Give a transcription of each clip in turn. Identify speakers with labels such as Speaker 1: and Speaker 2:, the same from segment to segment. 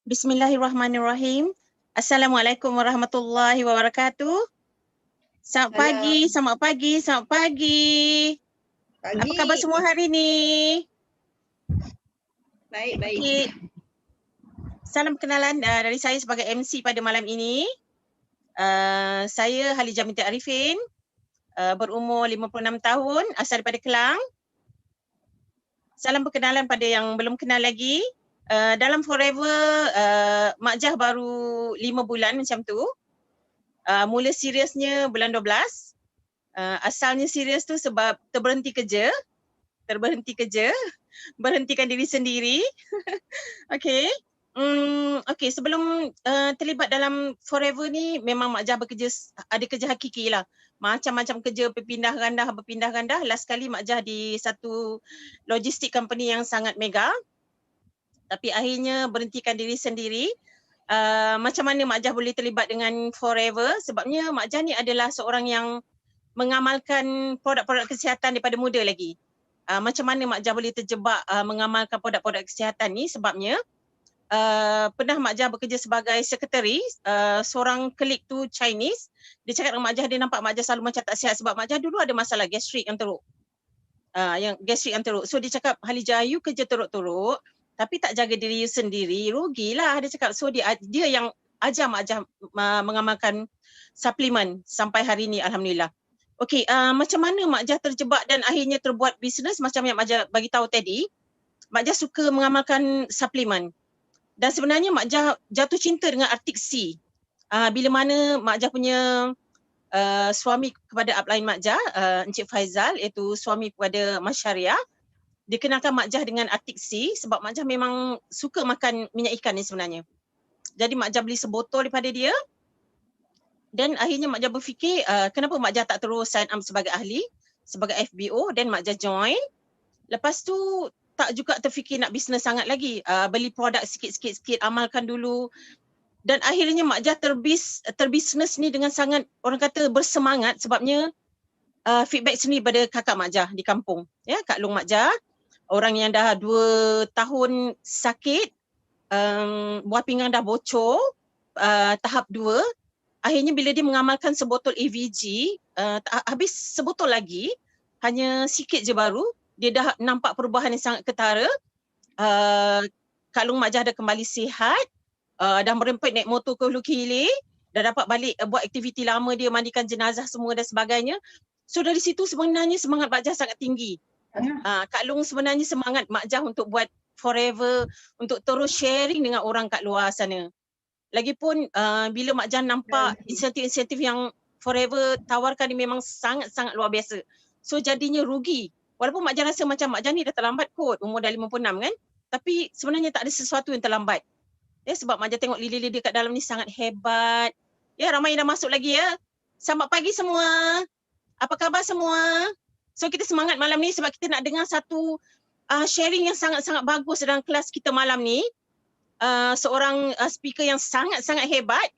Speaker 1: Bismillahirrahmanirrahim. Assalamualaikum warahmatullahi wabarakatuh. Selamat pagi,
Speaker 2: Salam.
Speaker 1: selamat pagi, selamat pagi. Apa khabar semua hari ni?
Speaker 2: Baik.
Speaker 1: Okey. Salam perkenalan dari saya sebagai MC pada malam ini. Saya Halijah binti Arifin, berumur 56 tahun, asal daripada Kelang. Salam perkenalan pada yang belum kenal lagi. Dalam Forever, Mak Jah baru 5 bulan macam tu. Mula seriusnya bulan 12. Asalnya serius tu sebab terberhenti kerja, berhentikan diri sendiri. Okey. Okey, sebelum terlibat dalam Forever ni memang Mak Jah bekerja, ada kerja hakiki lah. Macam-macam kerja berpindah gandah. Last kali Mak Jah di satu logistik company yang sangat mega. Tapi akhirnya berhentikan diri sendiri. Macam mana Mak Jah boleh terlibat dengan Forever? Sebabnya Mak Jah ni adalah seorang yang mengamalkan produk-produk kesihatan daripada muda lagi. Macam mana Mak Jah boleh terjebak mengamalkan produk-produk kesihatan ni? Sebabnya pernah Mak Jah bekerja sebagai sekretari, seorang klik tu Chinese. Dia cakap dengan Mak Jah, dia nampak Mak Jah selalu macam tak sihat sebab Mak Jah dulu ada masalah gastrik yang teruk. So dia cakap, Halijah, you kerja teruk-teruk tapi tak jaga diri you sendiri, rugilah. Dia cakap, so dia yang ajar Mak Jah mengamalkan suplemen sampai hari ni, alhamdulillah. Okey, macam mana Mak Jah terjebak dan akhirnya terbuat bisnes macam yang Mak Jah bagi tahu tadi. Mak Jah suka mengamalkan suplemen. Dan sebenarnya Mak Jah jatuh cinta dengan Arctic Sea. Bila mana Mak Jah punya suami kepada upline Mak Jah, Encik Faizal, iaitu suami kepada Mas Syariah, dia kenalkan Mak Jah dengan Arctic Sea sebab Mak Jah memang suka makan minyak ikan ni sebenarnya. Jadi Mak Jah beli sebotol daripada dia. Dan akhirnya Mak Jah berfikir, kenapa Mak Jah tak terus sign up sebagai ahli, sebagai FBO, dan Mak Jah join. Lepas tu tak juga terfikir nak bisnes sangat lagi. Beli produk sikit-sikit, amalkan dulu. Dan akhirnya Mak Jah terbisnes ni dengan sangat, orang kata, bersemangat sebabnya feedback sendiri pada kakak Mak Jah di kampung. Ya, Kak Long Mak Jah, orang yang dah 2 tahun sakit, buah pinggang dah bocor, tahap 2. Akhirnya bila dia mengamalkan sebotol AVG, habis sebotol lagi, hanya sikit je baru, dia dah nampak perubahan yang sangat ketara. Kak Long Mak Jah dah kembali sihat, dah merempet naik motor ke Hulu Kilir, dah dapat balik buat aktiviti lama dia, mandikan jenazah semua dan sebagainya. So dari situ sebenarnya semangat Mak Jah sangat tinggi. Kak Long sebenarnya semangat Mak Jah untuk buat Forever, untuk terus sharing dengan orang kat luar sana. Lagipun bila Mak Jah nampak insentif-insentif yang Forever tawarkan ni memang sangat-sangat luar biasa. So jadinya rugi. Walaupun Mak Jah rasa macam Mak Jah ni dah terlambat kot, umur dah 56 kan. Tapi sebenarnya tak ada sesuatu yang terlambat. Ya, sebab Mak Jah tengok lili-lili dia kat dalam ni sangat hebat. Ya, ramai yang dah masuk lagi ya. Selamat pagi semua. Apa khabar semua? So kita semangat malam ni sebab kita nak dengar satu sharing yang sangat-sangat bagus dalam kelas kita malam ni. Seorang speaker yang sangat-sangat hebat,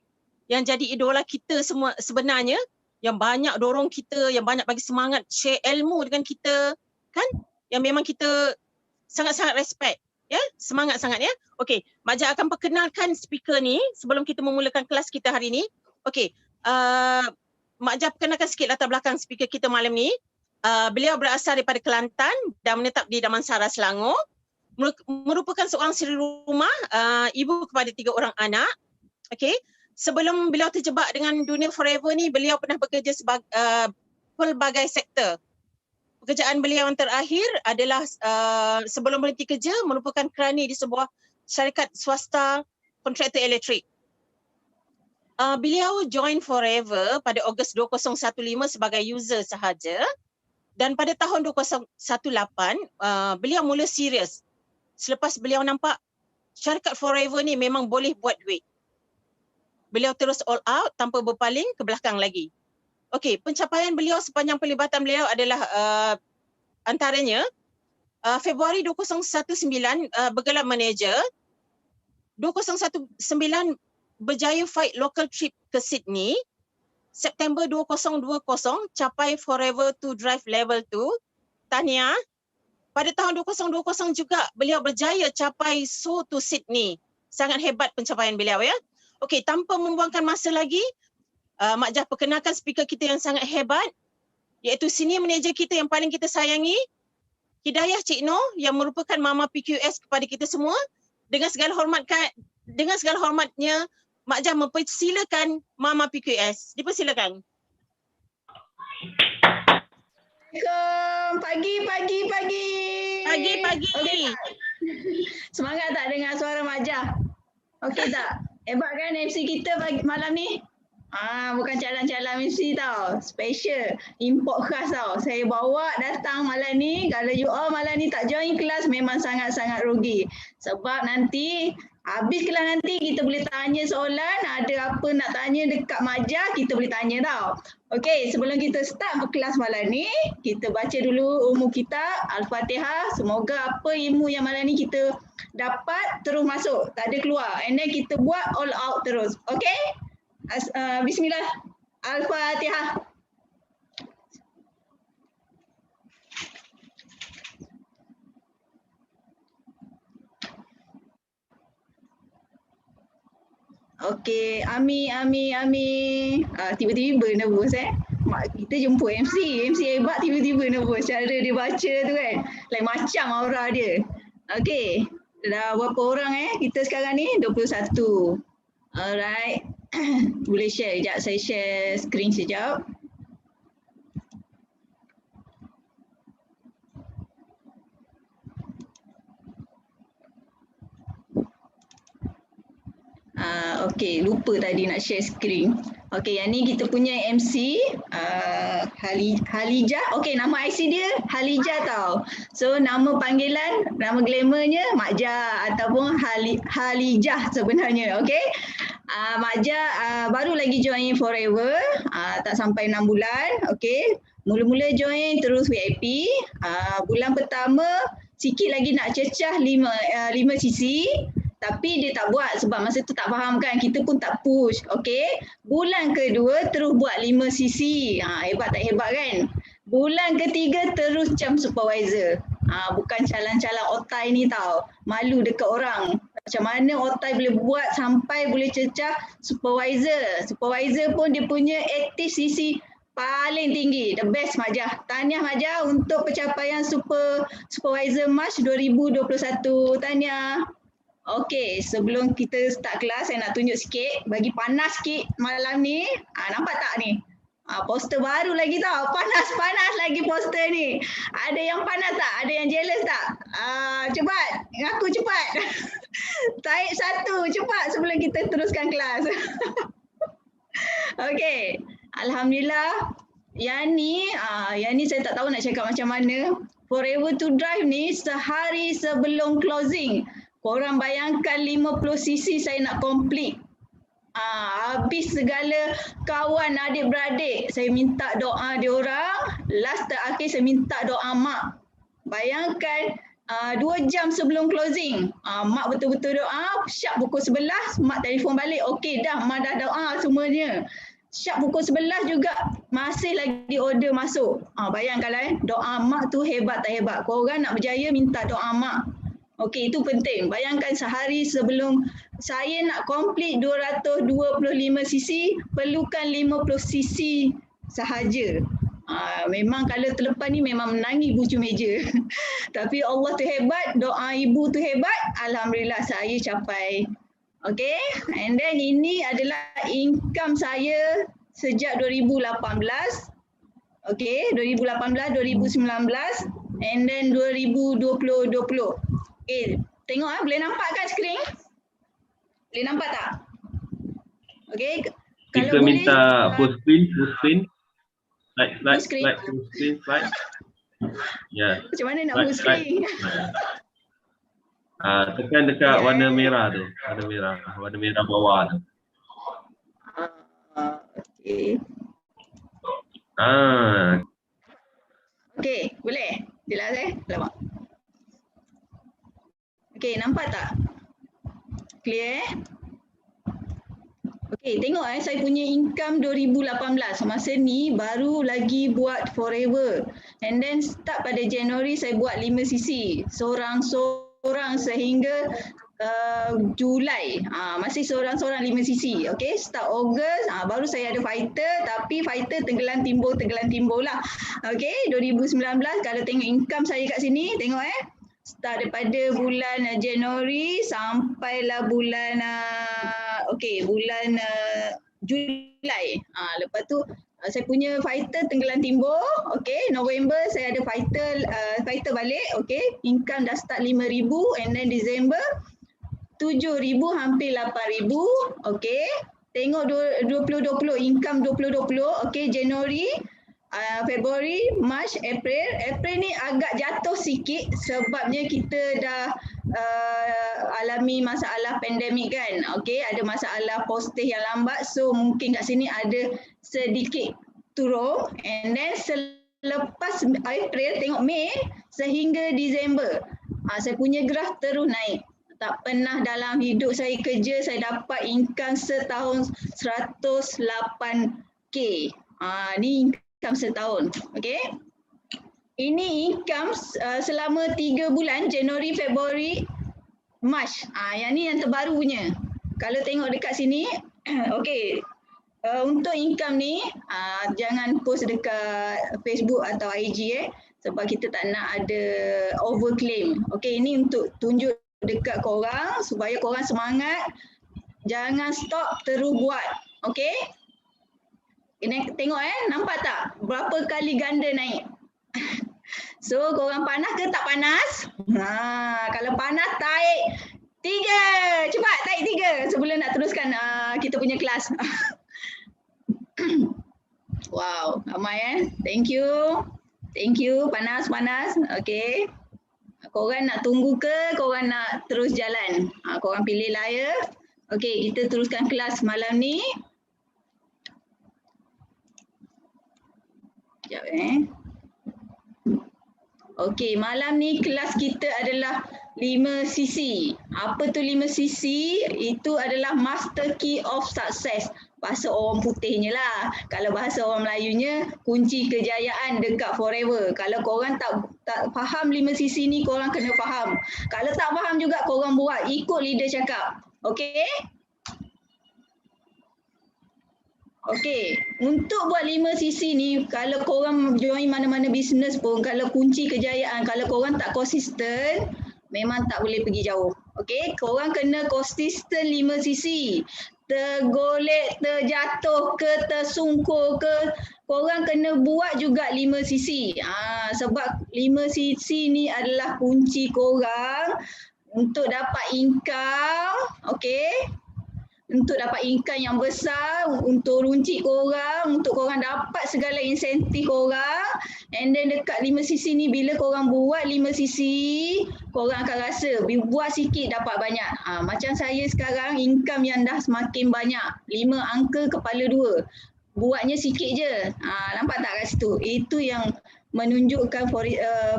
Speaker 1: yang jadi idola kita semua sebenarnya, yang banyak dorong kita, yang banyak bagi semangat, share ilmu dengan kita, kan? Yang memang kita sangat-sangat respect. Ya, semangat sangat ya. Okey, Mak Jah akan perkenalkan speaker ni sebelum kita memulakan kelas kita hari ni. Okey, Mak Jah perkenalkan sikit latar belakang speaker kita malam ni. Beliau berasal daripada Kelantan dan menetap di Damansara, Selangor. Merupakan seorang suri rumah, ibu kepada 3 orang anak. Okey, sebelum beliau terjebak dengan dunia Forever ni, beliau pernah bekerja sebagai pelbagai sektor. Pekerjaan beliau yang terakhir adalah sebelum berhenti kerja merupakan kerani di sebuah syarikat swasta kontraktor elektrik. Beliau join Forever pada Ogos 2015 sebagai user sahaja, dan pada tahun 2018 beliau mula serius selepas beliau nampak syarikat Forever ni memang boleh buat duit. Beliau terus all out tanpa berpaling ke belakang lagi. Okey, pencapaian beliau sepanjang pelibatan beliau adalah antaranya Februari 2019 bergelar manager, 2019 berjaya fight local trip ke Sydney, September 2020 capai Forever to Drive Level 2, tahniah. Pada tahun 2020 juga beliau berjaya capai So to Sydney, sangat hebat pencapaian beliau ya. Okey, tanpa membuangkan masa lagi, Mak Jah perkenalkan speaker kita yang sangat hebat, iaitu senior manager kita yang paling kita sayangi, Hidayah Cik Noh, yang merupakan Mama PQS kepada kita semua. Dengan segala hormatnya, Mak Jah mempersilakan Mama PQS. Dipersilakan.
Speaker 2: Assalamualaikum. Pagi.
Speaker 1: Pagi.
Speaker 2: Semangat tak dengar suara Mak Jah? Okey tak? Hebat kan MC kita pagi malam ni? Bukan calang-calang MC tau. Special. Import khas tau. Saya bawa datang malam ni. Kalau you all malam ni tak join kelas memang sangat-sangat rugi. Sebab nanti habis kelas nanti kita boleh tanya soalan. Ada apa nak tanya dekat Mak Jah kita boleh tanya tau. Okey, sebelum kita start kelas malam ni, kita baca dulu umum kita Al-Fatihah. Semoga apa ilmu yang malam ni kita dapat terus masuk, tak ada keluar. And then kita buat all out terus. Okey? Bismillah. Al-Fatihah. Okey, Ami. Tiba-tiba nervous Mak kita jumpa MC hebat tiba-tiba nervous. Cara dia baca tu kan, lain macam aura dia. Okey, dah berapa orang kita sekarang ni? 21. Alright. Boleh share sekejap, saya share screen sekejap. Okey, lupa tadi nak share screen. Okey, yang ni kita punya MC Halijah. Okey, nama IC dia Halijah tau. So nama panggilan, nama glamournya Mak Jah ataupun Halijah sebenarnya. Okey. Mak Jah baru lagi join Forever, tak sampai 6 bulan. Okey. Mula-mula join terus VIP. Bulan pertama sikit lagi nak cecah 5 cc. Tapi dia tak buat sebab masa tu tak faham kan, kita pun tak push. Okey. Bulan kedua terus buat 5 cc. Hebat tak hebat kan? Bulan ketiga terus jam supervisor. Bukan calang-calang otai ni tau. Malu dekat orang. Macam mana otai boleh buat sampai boleh cecah supervisor. Supervisor pun dia punya active cc paling tinggi. The best Mak Jah. Tahniah Mak Jah untuk pencapaian supervisor March 2021. Tahniah. Okey, sebelum kita start kelas, saya nak tunjuk sikit, bagi panas sikit malam ni. Nampak tak ni? Poster baru lagi tau. Panas lagi poster ni. Ada yang panas tak? Ada yang jealous tak? Cepat. Ngaku cepat. Tarik satu. Cepat sebelum kita teruskan kelas. Okey. Alhamdulillah. Yang ni saya tak tahu nak cakap macam mana. Forever to Drive ni sehari sebelum closing. Korang bayangkan 50 cc saya nak complete. Habis segala kawan adik-beradik, saya minta doa dia orang. Last terakhir saya minta doa mak. Bayangkan 2 jam sebelum closing, mak betul-betul doa. Syak pukul 11, mak telefon balik. Okey dah, mak dah doa semuanya. Syak pukul 11 juga masih lagi order masuk. Bayangkanlah doa mak tu hebat tak hebat. Korang nak berjaya minta doa mak. Okey, itu penting. Bayangkan sehari sebelum saya nak complete 225 cc, perlukan 50 cc sahaja. Memang kalau terlepas ni memang menangis bucu meja. Tapi Allah tu hebat, doa ibu tu hebat. Alhamdulillah saya capai. Okey, and then ini adalah income saya sejak 2018. Okey, 2018, 2019 and then 2020. Okey, tengok boleh nampak kan skrin? Boleh nampak tak? Okey, kalau
Speaker 3: kita
Speaker 2: boleh
Speaker 3: minta full screen. Slide, full screen, slide. Ya.
Speaker 2: Macam mana nak full screen?
Speaker 3: Tekan dekat warna merah tu, warna merah bawah tu.
Speaker 2: Okey. Okey, boleh? Jelas Alamak. Okey, nampak tak? Clear Okey, tengok saya punya income 2018. Masa ni baru lagi buat Forever. And then start pada Januari saya buat 5 cc. Seorang seorang sehingga Julai. Masih seorang-seorang 5 sisi. Okay, start Ogos baru saya ada fighter, tapi fighter tenggelam timbul lah. Okay, 2019 kalau tengok income saya kat sini, tengok start daripada bulan Januari sampailah bulan bulan Julai. Lepas tu saya punya fighter tenggelam timbul. Okay, November saya ada fighter balik. Okay, income dah start 5,000 and then December 7,000 hampir 8,000. Okay, tengok 2020 income 2020. Okay, Januari, Februari, Mac, April ni agak jatuh sikit sebabnya kita dah alami masalah pandemik kan. Okay, ada masalah posting yang lambat, so mungkin kat sini ada sedikit turun. And then selepas April, tengok Mei sehingga Disember, saya punya graf terus naik. Tak pernah dalam hidup saya kerja saya dapat income setahun 108k. Ni income setahun. Okay. Ini income selama 3 bulan, Januari, Februari, Mac. Yang ni yang terbaru punya. Kalau tengok dekat sini, okay. Untuk income ni, jangan post dekat Facebook atau IG sebab kita tak nak ada overclaim. Okay, ini untuk tunjuk dekat korang supaya korang semangat, jangan stop, terus buat. Okay, tengok nampak tak berapa kali ganda naik. So korang panas ke tak panas? Kalau panas tarik 3, cepat tarik 3 sebelum nak teruskan kita punya kelas. Wow, ramai thank you panas. Okay, korang nak tunggu ke korang nak terus jalan? Korang pilih lah ya. Okay, kita teruskan kelas malam ni. Sekejap Okay, malam ni kelas kita adalah 5 sisi. Apa tu 5 sisi? Itu adalah master key of success. Bahasa orang putihnya lah. Kalau bahasa orang Melayunya, kunci kejayaan dekat forever. Kalau korang tak faham 5 sisi ni, korang kena faham. Kalau tak faham juga, korang buat. Ikut leader cakap. Okay? Okay, untuk buat 5 sisi ni, kalau korang join mana-mana bisnes pun, kalau kunci kejayaan, kalau korang tak konsisten, memang tak boleh pergi jauh. Okay, korang kena konsisten 5 sisi. Tergolek, terjatuh ke, tersungkur ke, korang kena buat juga 5 sisi. Sebab 5 sisi ni adalah kunci korang untuk dapat income. Okay, untuk dapat income yang besar, untuk runcit korang, untuk korang dapat segala insentif korang. And then dekat 5 sisi ni, bila korang buat 5 sisi, korang akan rasa buat sikit dapat banyak. Macam saya sekarang income yang dah semakin banyak, 5 angka kepala 2. Buatnya sikit je. Nampak tak kat situ? Itu yang menunjukkan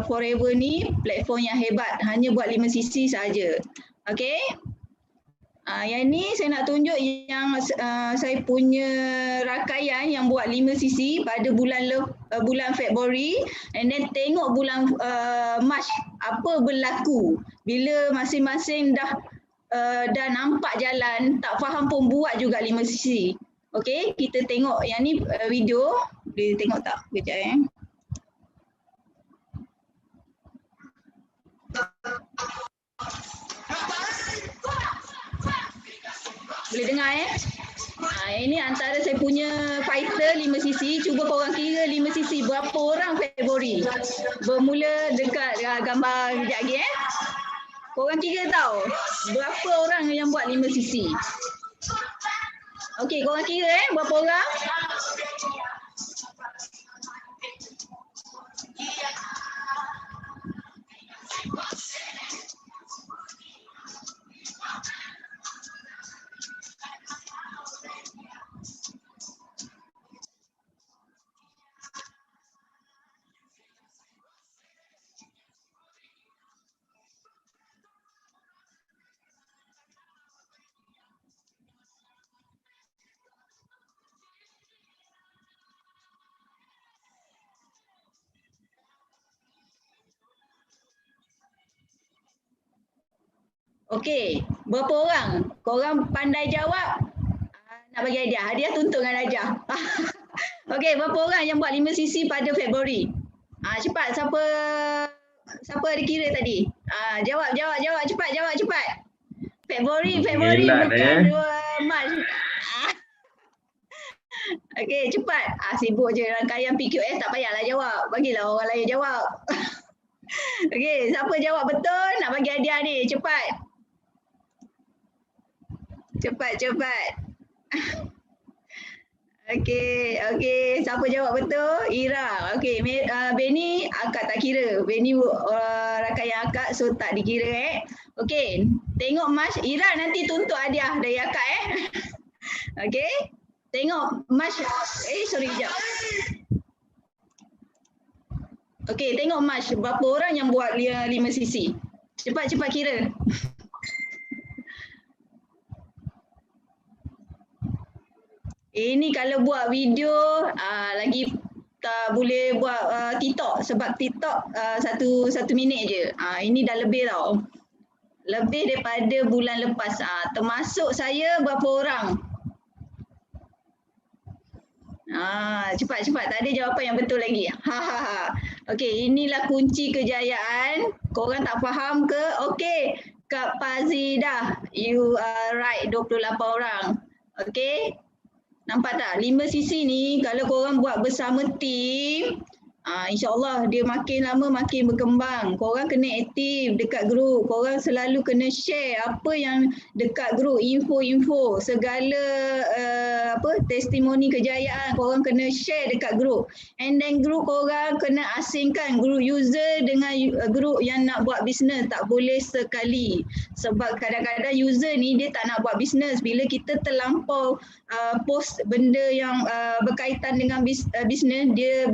Speaker 2: Forever ni platform yang hebat. Hanya buat 5 sisi saja. Okay? Yang ni saya nak tunjuk yang saya punya rakaian yang buat 5 sisi pada bulan Februari, and then tengok bulan Mac apa berlaku bila masing-masing dah nampak jalan, tak faham pun buat juga 5 sisi. Okey, kita tengok yang ni video, boleh tengok tak? Kejap Boleh dengar ini antara saya punya fighter 5 sisi. Cuba korang kira 5 sisi berapa orang Februari. Bermula dekat gambar kejap lagi Korang kira tahu berapa orang yang buat 5 sisi. Okey, korang kira berapa orang? Okey, berapa orang? Korang pandai jawab, nak bagi hadiah. Hadiah tuntut dengan Najah. Okey, berapa orang yang buat 5 cc pada Februari? Cepat, siapa ada kira tadi? Jawab cepat. Februari
Speaker 3: Gelak
Speaker 2: bukan
Speaker 3: dah
Speaker 2: 2 Mac. Okey, cepat. Sibuk je rangkaian PQS, tak payahlah jawab. Bagilah orang lain jawab. Okey, siapa jawab betul nak bagi hadiah ni? Cepat. Okey. Siapa jawab betul? Ira. Okey, Benny akak tak kira. Benny rangkaian akak, so tak dikira Okey, tengok Mas. Ira nanti tuntut hadiah dari akak Okey. Tengok Mas. Sorry jap. Okey, tengok Mas. Berapa orang yang buat 5 cc? Cepat kira. Ini kalau buat video lagi tak boleh buat TikTok sebab TikTok satu minit je. Ini dah lebih tau. Lebih daripada bulan lepas. Termasuk saya berapa orang? Cepat. Tak ada jawapan yang betul lagi. Okey, inilah kunci kejayaan. Korang tak faham ke? Okey, Kak Fazidah, you are right, 28 orang. Okey. Nampak tak? 5 cc ni kalau korang buat bersama tim, InsyaAllah dia makin lama makin berkembang. Korang kena aktif dekat grup. Korang selalu kena share apa yang dekat grup, info-info, segala testimoni kejayaan korang kena share dekat grup. And then grup korang kena asingkan grup user dengan grup yang nak buat bisnes. Tak boleh sekali. Sebab kadang-kadang user ni dia tak nak buat bisnes. Bila kita terlampau post benda yang berkaitan dengan bisnes, dia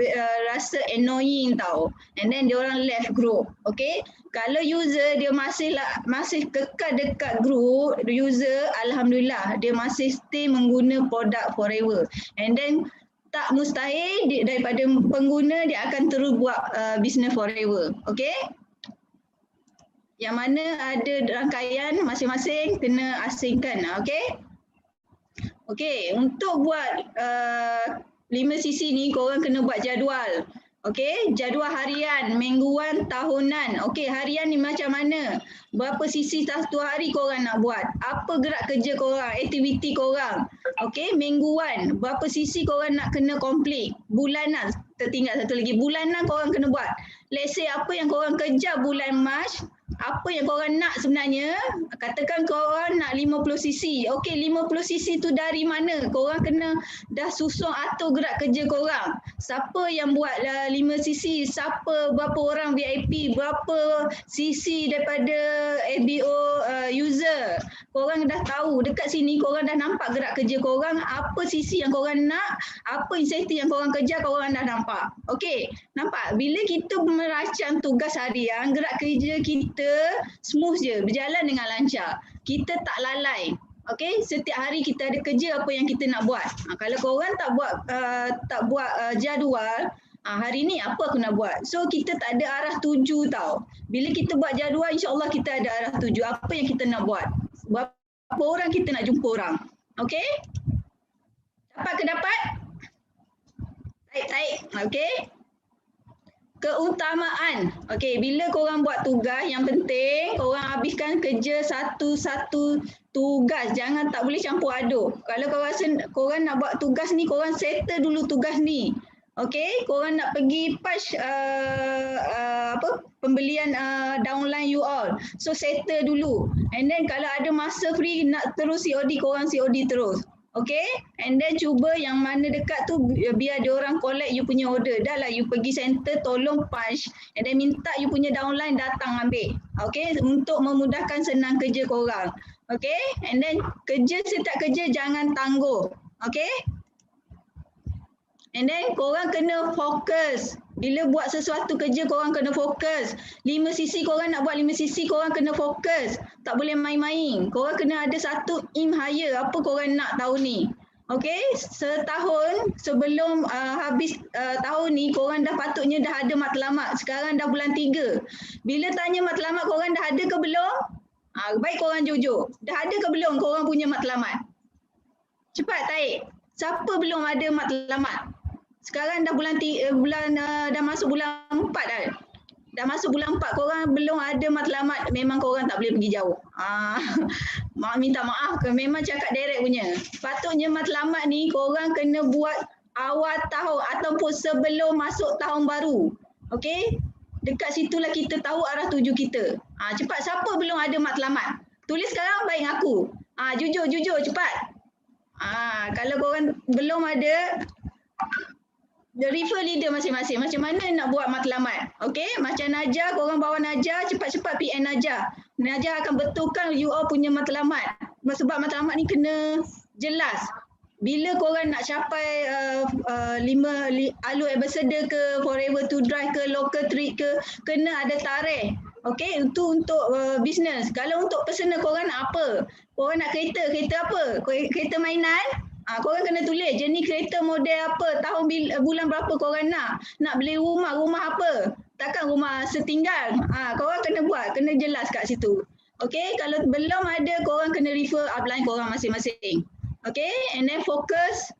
Speaker 2: rasa annoying tau. And then dia orang left group. Okay. Kalau user dia masih kekal dekat group user, alhamdulillah dia masih stay mengguna produk forever. And then tak mustahil daripada pengguna dia akan terus buat business forever. Okay. Yang mana ada rangkaian masing-masing kena asingkan. Okay. Okay, untuk buat 5 cc ni korang kena buat jadual. Okey, jadual harian, mingguan, tahunan. Okey, harian ni macam mana? Berapa sisi satu hari korang nak buat? Apa gerak kerja korang, aktiviti korang? Okey, mingguan, berapa sisi korang nak kena complete? Bulanan, tertinggal satu lagi. Bulanan korang kena buat. Let's say apa yang korang kejar bulan Mac, apa yang korang nak sebenarnya, katakan korang nak 50 cc. Okey, 50 cc tu dari mana? Korang kena dah susun atur gerak kerja korang. Siapa yang buat 5 cc, siapa, berapa orang VIP, berapa cc daripada ABO user. Korang dah tahu, dekat sini korang dah nampak gerak kerja korang, apa cc yang korang nak, apa insentif yang korang kejar, korang dah nampak. Okey, nampak? Bila kita merancang tugas harian, gerak kerja kita smooth je, berjalan dengan lancar. Kita tak lalai. Okey, setiap hari kita ada kerja apa yang kita nak buat. Kalau korang tak buat jadual, hari ni apa aku nak buat? So kita tak ada arah tuju tau. Bila kita buat jadual, insya-Allah kita ada arah tuju apa yang kita nak buat. Berapa orang kita nak jumpa orang. Okey? Dapat ke dapat? Baik. Okey. Keutamaan. Okey, bila korang buat tugas, yang penting korang habiskan kerja satu-satu tugas. Jangan, tak boleh campur aduk. Kalau korang rasa korang nak buat tugas ni, korang settle dulu tugas ni. Okey, korang nak pergi patch pembelian downline you all. So settle dulu. And then kalau ada masa free nak terus COD, korang COD terus. Okay, and then cuba yang mana dekat tu biar dia orang collect you punya order. Dah lah you pergi center tolong punch and then minta you punya downline datang ambil. Okay, untuk memudahkan senang kerja korang. Okay, and then setiap kerja jangan tangguh. Okay. And then korang kena fokus. Bila buat sesuatu kerja korang kena fokus. 5 cc korang nak buat 5 cc korang kena fokus. Tak boleh main-main. Korang kena ada satu aim higher apa korang nak tahun ni. Okay, setahun sebelum habis tahun ni korang dah patutnya dah ada matlamat. Sekarang dah bulan 3. Bila tanya matlamat korang dah ada ke belum? Baik korang jujur. Dah ada ke belum korang punya matlamat? Cepat Taib. Siapa belum ada matlamat? Sekarang dah dah masuk bulan 4 dah. Dah masuk bulan 4 korang belum ada matlamat, memang korang tak boleh pergi jauh. Minta maaf ke memang cakap direct punya. Patutnya matlamat ni korang kena buat awal tahun ataupun sebelum masuk tahun baru. Okey? Dekat situlah kita tahu arah tuju kita. Cepat siapa belum ada matlamat? Tulis sekarang baik aku. Jujur cepat. Kalau korang belum ada, refer leader masing-masing. Macam mana nak buat matlamat? Okey, macam Najah, korang bawa Najah, cepat-cepat PN Najah. Najah akan betulkan you all punya matlamat. Sebab matlamat ni kena jelas. Bila korang nak capai 5 Alur Ambassador ke, Forever to Drive ke, Local Treat ke, kena ada tarikh. Okey, itu untuk bisnes. Kalau untuk personal korang nak apa? Korang nak kereta apa? Kereta mainan? Korang kena tulis jenis kereta model apa, tahun bulan berapa korang nak beli rumah apa, takkan rumah setinggal. Korang kena buat, kena jelas kat situ. Okey, kalau belum ada korang kena refer upline korang masing-masing. Okey, and then fokus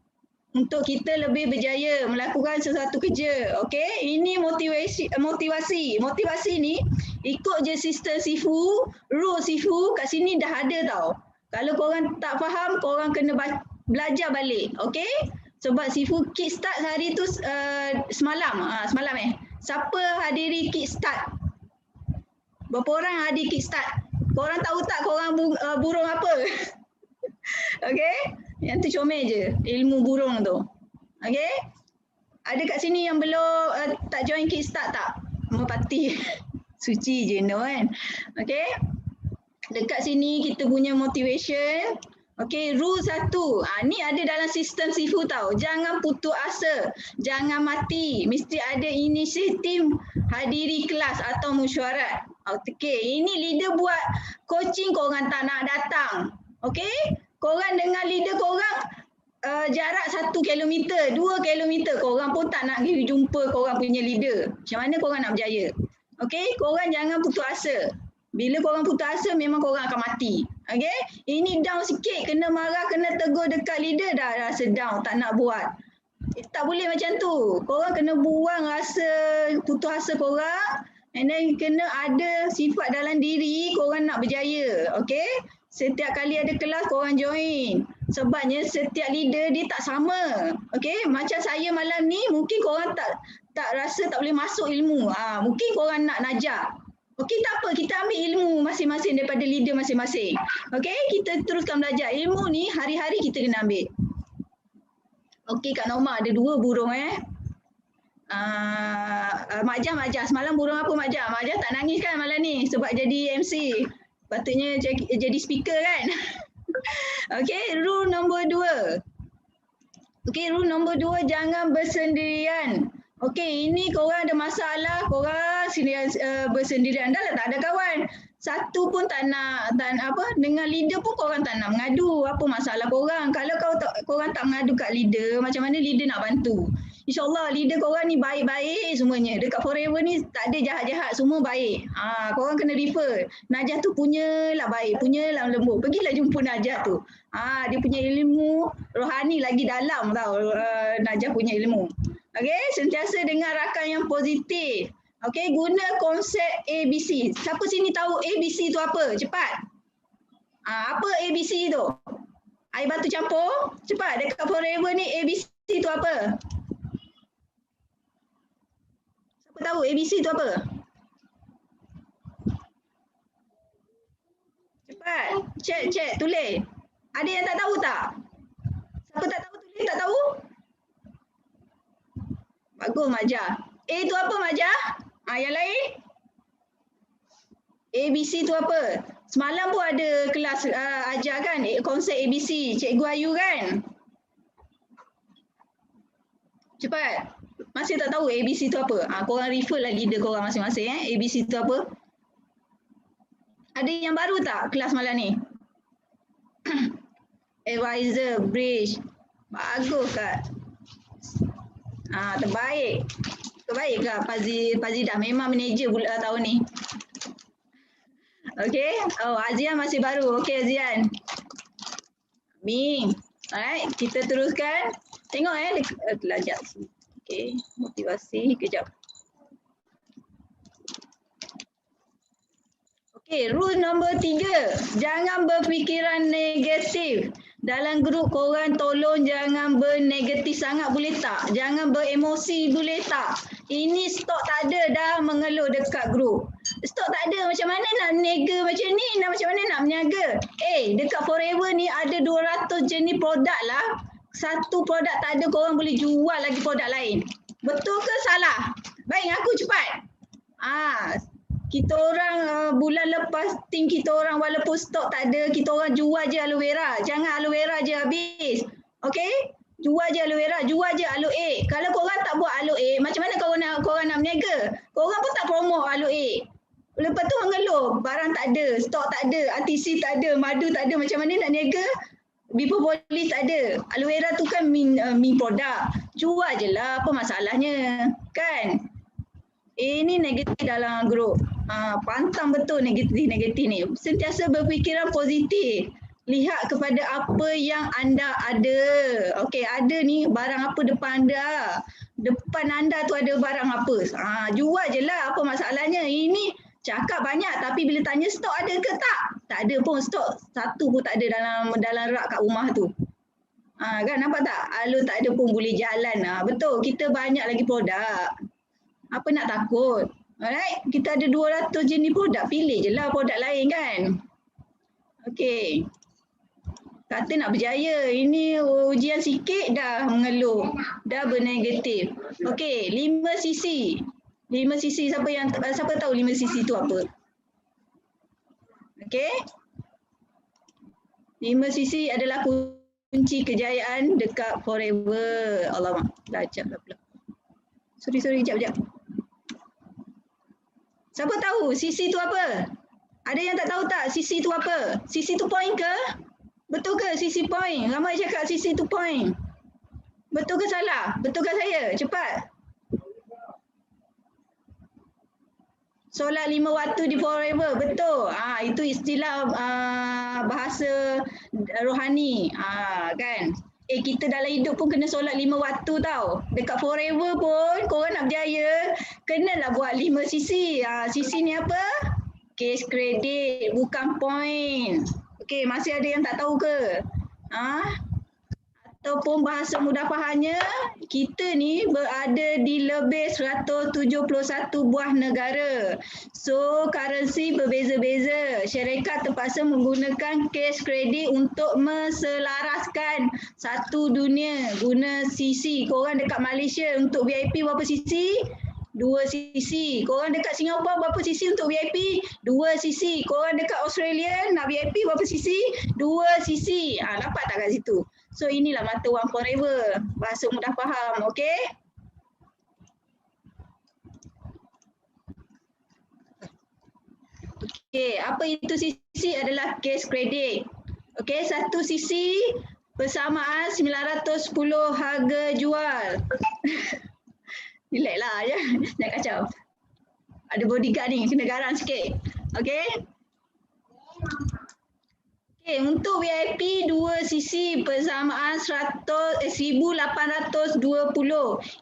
Speaker 2: untuk kita lebih berjaya melakukan sesuatu kerja. Okey, ini motivasi ni ikut je sistem Sifu, rule Sifu kat sini dah ada tau. Kalau korang tak faham, korang kena belajar balik, okey? Sebab Sifu kickstart hari tu semalam. Siapa hadiri kickstart? Berapa orang hadir kickstart? Korang tahu tak korang burung apa? Okey? Yang tu comel je, ilmu burung tu. Okey? Ada kat sini yang belum tak join kickstart tak? Merpati. Suci je no kan? Okey? Dekat sini kita punya motivation. Okey, rule 1. Ni ada dalam sistem Sifu tau. Jangan putus asa. Jangan mati. Mesti ada inisiatif hadiri kelas atau mesyuarat. Okey, ini leader buat coaching korang tak nak datang. Okey? Korang dengan leader korang jarak 1 kilometer, 2 kilometer. Korang pun tak nak pergi jumpa korang punya leader. Macam mana korang nak berjaya? Okey? Korang jangan putus asa. Bila korang putus asa, memang korang akan mati. Okay? Ini down sikit, kena marah, kena tegur dekat leader, dah rasa down, tak nak buat. Tak boleh macam tu. Korang kena buang rasa putus asa korang, and then kena ada sifat dalam diri, korang nak berjaya. Okay? Setiap kali ada kelas, korang join. Sebabnya setiap leader dia tak sama. Okay? Macam saya malam ni, mungkin korang tak rasa tak boleh masuk ilmu. Mungkin korang nak Najah. Okey, tak apa, kita ambil ilmu masing-masing daripada leader masing-masing. Okey, kita teruskan belajar. Ilmu ni hari-hari kita kena ambil. Okey, Kak Norma ada 2 burung Mak Jah. Semalam burung apa Mak Jah? Mak Jah tak nangis kan malam ni sebab jadi MC. Patutnya jadi speaker kan? Okey, rule nombor 2. Okey, rule nombor 2, jangan bersendirian. Okey, ini korang ada masalah, korang bersendirian. Dah lah tak ada kawan. Satu pun tak nak dengan leader pun korang tak nak mengadu. Apa masalah korang? Kalau korang tak mengadu kat leader, macam mana leader nak bantu? InsyaAllah leader korang ni baik-baik semuanya. Dekat Forever ni tak ada jahat-jahat, semua baik. Korang kena refer. Najah tu punyalah baik, punyalah lembut. Pergilah jumpa Najah tu. Dia punya ilmu rohani lagi dalam tau, Najah punya ilmu. Okey, sentiasa dengar rakan yang positif. Okey, guna konsep ABC. Siapa sini tahu ABC tu apa? Cepat. Apa ABC tu? Air batu campur? Cepat, dekat Forever ni ABC tu apa? Siapa tahu ABC tu apa? Cepat, cek, tulis. Ada yang tak tahu tak? Siapa tak tahu tulis, tak tahu? Bagus Mak Jah. A tu apa Mak Jah? Yang lain? ABC tu apa? Semalam pun ada kelas ajar kan konsep ABC. Cikgu Ayu kan? Cepat. Masih tak tahu ABC tu apa? Korang refer lah leader korang masing-masing. ABC tu apa? Ada yang baru tak kelas malam ni? Advisor, bridge. Bagus Kak. Terbaik. Terbaik ke Pazidah? Memang manager tahun ni. Okey. Oh, Azian masih baru. Okey Azian. Mi. Alright, kita teruskan. Tengok lajak. Okey, motivasi kejap. Okey, rule nombor 3. Jangan berfikiran negatif. Dalam grup korang tolong jangan bernegatif sangat, boleh tak? Jangan beremosi, boleh tak? Ini stok tak ada dah mengeluh dekat grup. Stok tak ada, macam mana nak nega macam ni? Macam mana nak berniaga? Dekat Forever ni ada 200 jenis produk lah. Satu produk tak ada, korang boleh jual lagi produk lain. Betul ke salah? Baik, aku cepat. Kita orang bulan lepas tim kita orang walaupun stok tak ada, kita orang jual je aloe vera. Jangan aloe vera je habis. Okey? Jual je aloe vera, jual je aloe. Kalau korang tak buat aloe, macam mana korang nak berniaga? Korang pun tak promote aloe. Lepas tu mengeluh, barang tak ada, stok tak ada, RTC tak ada, madu tak ada, macam mana nak niaga? Bipopolis tak ada. Aloe vera tu kan min produk. Jual je lah, apa masalahnya? Kan? Ini negatif dalam grup. Pantang betul negatif ni. Sentiasa berfikiran positif. Lihat kepada apa yang anda ada. Okey, ada ni barang apa depan anda. Depan anda tu ada barang apa. Jual je lah, apa masalahnya. Ini cakap banyak tapi bila tanya stok ada ke tak? Tak ada pun stok. Satu pun tak ada dalam rak kat rumah tu. Kan nampak tak? Aloe tak ada pun boleh jalan. Betul, kita banyak lagi produk. Apa nak takut? Alright, kita ada 200 jenis produk. Pilih je lah produk lain kan. Okey. Kata nak berjaya. Ini ujian sikit dah mengeluh. Dah bernegatif. Okey, 5 sisi. 5 sisi siapa tahu 5 sisi tu apa? Okey. 5 sisi adalah kunci kejayaan dekat Forever. Alamak, lajak lah pula. Sorry, kejap. Siapa tahu sisi tu apa? Ada yang tak tahu tak sisi tu apa? Sisi tu point ke? Betul ke sisi point? Ramai cakap sisi tu point. Betul ke salah? Betul ke saya? Cepat. Solat 5 waktu di Forever. Betul. Itu istilah bahasa rohani. Kan? Kita dalam hidup pun kena solat 5 waktu tau. Dekat Forever pun korang nak berjaya, kenalah buat 5 sisi. Sisi ni apa? Case kredit, bukan point. Okey, masih ada yang tak tahu ke? Ataupun bahasa mudah fahamnya, kita ni berada di lebih 171 buah negara. So, currency berbeza-beza. Syarikat terpaksa menggunakan cash kredit untuk menselaraskan satu dunia guna sisi. Korang dekat Malaysia untuk VIP berapa sisi? 2 sisi. Korang dekat Singapura berapa sisi untuk VIP? 2 sisi. Korang dekat Australia nak VIP berapa sisi? 2 sisi. Dapat tak kat situ? So inilah mata wang Forever. Bahasa mudah faham, okey? Okey, apa itu sisi adalah case kredit. Okey, satu sisi persamaan 910 harga jual. Relax lah, jangan kacau. Ada bodyguard ni, kena garang sikit. Okey? Okey, untuk VIP 2 sisi persamaan 1820.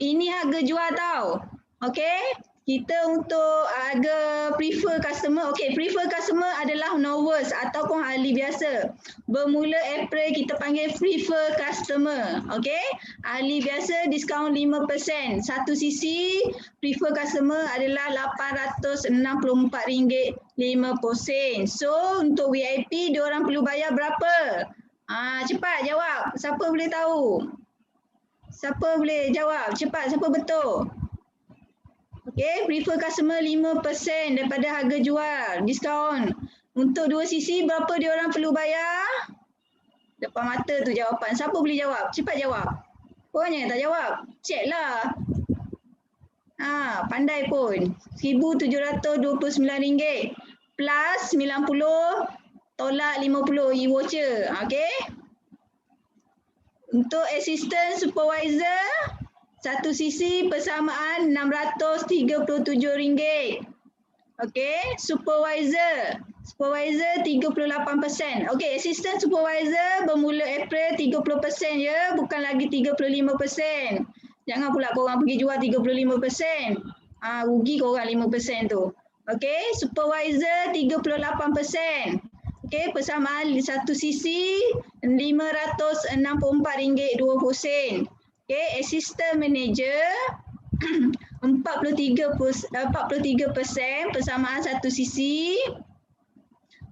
Speaker 2: Ini harga jual tau. Okey? Kita untuk harga prefer customer. Okey, prefer customer adalah novice ataupun ahli biasa. Bermula April kita panggil prefer customer. Okey? Ahli biasa diskaun 5%. Satu sisi prefer customer adalah RM864.50. So, untuk VIP diorang perlu bayar berapa? Cepat jawab. Siapa boleh tahu? Siapa boleh jawab? Cepat, siapa betul? Okey, prefer customer 5% daripada harga jual, diskaun. Untuk 2 sisi berapa diorang perlu bayar? Depan mata tu jawapan. Siapa boleh jawab? Cepat jawab. Korang jangan tak jawab. Check lah. Pandai pun. RM1,729 plus 90 tolak 50 e-voucher. Okey? Untuk assistant supervisor, satu sisi persamaan RM637. Okey, supervisor Supervisor 38%. Okey, assistant supervisor bermula April 30% ya, bukan lagi 35%. Jangan pula korang pergi jual 35%. Rugi korang 5% tu. Okey, supervisor 38%. Okey, persamaan satu sisi RM564.20. Okey, assistant manager 43% persamaan satu sisi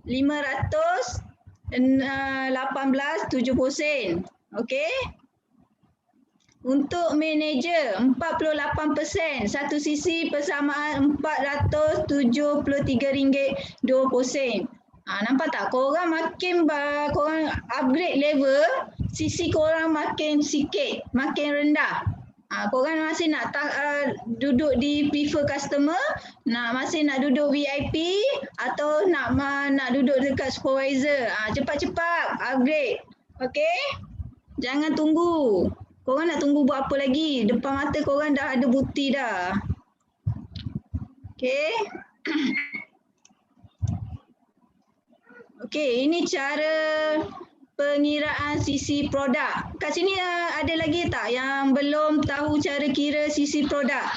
Speaker 2: RM518.70. Okey. Untuk manager 48%, satu sisi persamaan RM473.20. Nampak tak? Korang makin korang upgrade level, sisi korang makin sikit, makin rendah. Korang masih nak duduk di prefer customer, masih nak duduk VIP atau nak duduk dekat supervisor. Cepat-cepat upgrade. Okey? Jangan tunggu. Korang nak tunggu buat apa lagi? Depan mata korang dah ada bukti dah. Okey? Okey, ini cara pengiraan sisi produk. Kat sini ada lagi tak yang belum tahu cara kira sisi produk?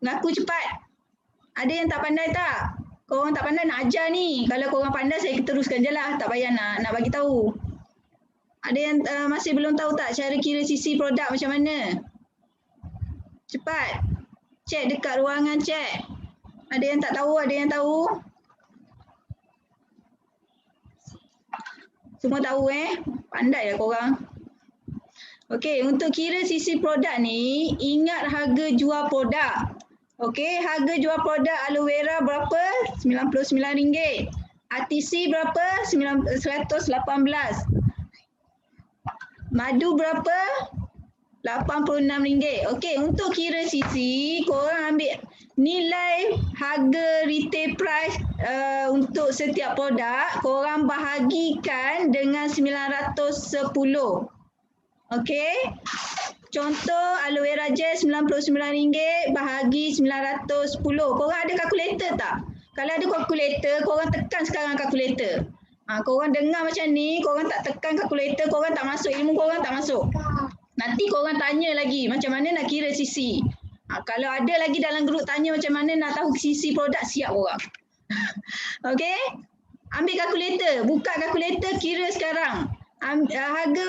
Speaker 2: Ngaku cepat. Ada yang tak pandai tak? Korang tak pandai nak ajar ni. Kalau korang pandai saya teruskan je lah. Tak payah nak bagi tahu. Ada yang masih belum tahu tak cara kira sisi produk macam mana? Cepat. Cek dekat ruangan cek. Ada yang tak tahu, ada yang tahu? Semua tahu Pandai lah korang. Okey, untuk kira sisi produk ni, ingat harga jual produk. Okey, harga jual produk aloe vera berapa? RM99. RTC berapa? RM118. Madu berapa? RM86. Okey, untuk kira sisi, korang ambil nilai harga retail price untuk setiap produk, korang bahagikan dengan 910. Okey. Contoh aloe vera gel RM99 bahagi 910. Korang ada kalkulator tak? Kalau ada kalkulator, korang tekan sekarang kalkulator. Korang dengar macam ni, korang tak tekan kalkulator, korang tak masuk, ilmu korang tak masuk. Nanti korang tanya lagi macam mana nak kira sisi. Kalau ada lagi dalam grup tanya macam mana nak tahu sisi produk, siap korang. Okey? Ambil kalkulator, buka kalkulator, kira sekarang. Harga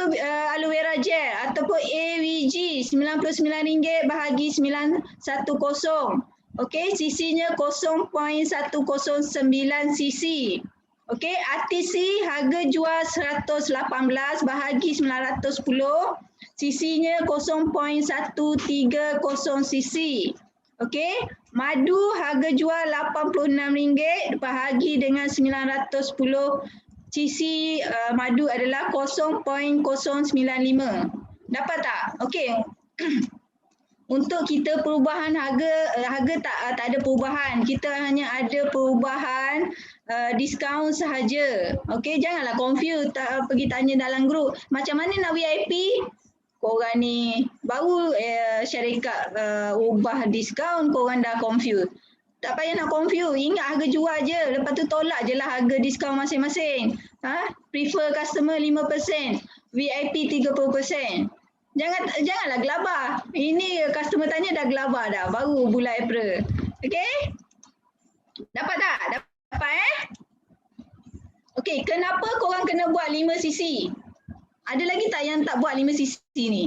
Speaker 2: aloe vera gel ataupun AVG RM99 bahagi 910. Okey, sisinya 0.109 cc. Okey, RTC harga jual 118 bahagi 910, sisinya 0.130 cc. Okey, madu harga jual RM86 bahagi dengan 910, sisi madu adalah 0.095. Dapat tak? Okey. Untuk kita perubahan harga tak ada perubahan. Kita hanya ada perubahan diskaun sahaja. Okey, janganlah confuse pergi tanya dalam grup. Macam mana nak VIP? Korang ni baru syarikat ubah diskaun, korang dah confuse. Tak payah nak confuse. Ingat harga jual je. Lepas tu tolak je lah harga diskaun masing-masing. Prefer customer 5%, VIP 30%. Janganlah gelabah. Ini customer tanya dah gelabah dah. Baru bulan April. Okey? Dapat tak? Dapat Okey, kenapa korang kena buat 5 cc? Ada lagi tak yang tak buat 5 cc ni?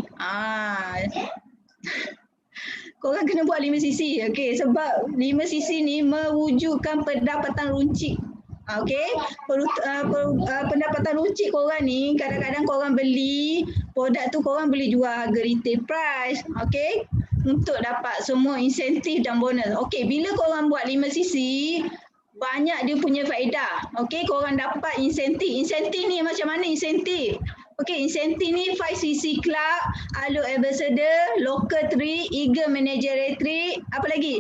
Speaker 2: Korang kena buat 5 cc. Okey, sebab 5 cc ni mewujudkan pendapatan runcit. Okey, pendapatan runcit korang ni, kadang-kadang korang beli produk tu, korang boleh jual harga retail price. Okey, untuk dapat semua insentif dan bonus. Okey, bila korang buat 5 cc, banyak dia punya faedah. Okey, korang dapat insentif. Insentif ni macam mana insentif? Okey, insentif ni 5cc Club, Aloe Ambassador, Local 3, Eagle Manager Retreat, apa lagi?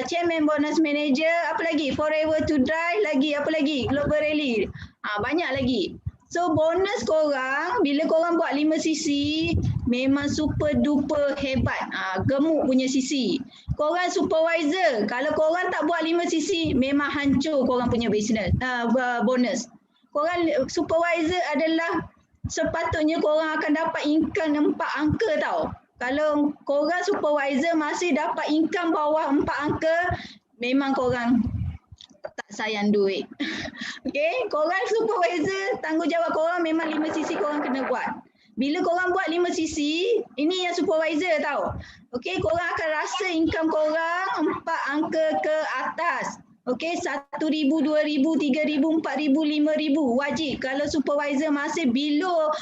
Speaker 2: Chairman Bonus Manager, apa lagi? Forever to Drive, lagi apa lagi? Global Rally. Banyak lagi. So bonus korang, bila korang buat 5 sisi, memang super duper hebat. Gemuk punya sisi. Korang supervisor, kalau korang tak buat 5 sisi, memang hancur korang punya business, bonus. Korang supervisor adalah sepatutnya korang akan dapat income 4 angka tau. Kalau korang supervisor masih dapat income bawah 4 angka, memang korang tak sayang duit. Okay, korang supervisor, tanggungjawab korang memang 5 sisi korang kena buat. Bila korang buat 5 sisi, ini yang supervisor tau. Okay, korang akan rasa income korang 4 angka ke atas. Okay, 1,000, 2,000, 3,000, 4,000, 5,000 wajib. Kalau supervisor masih below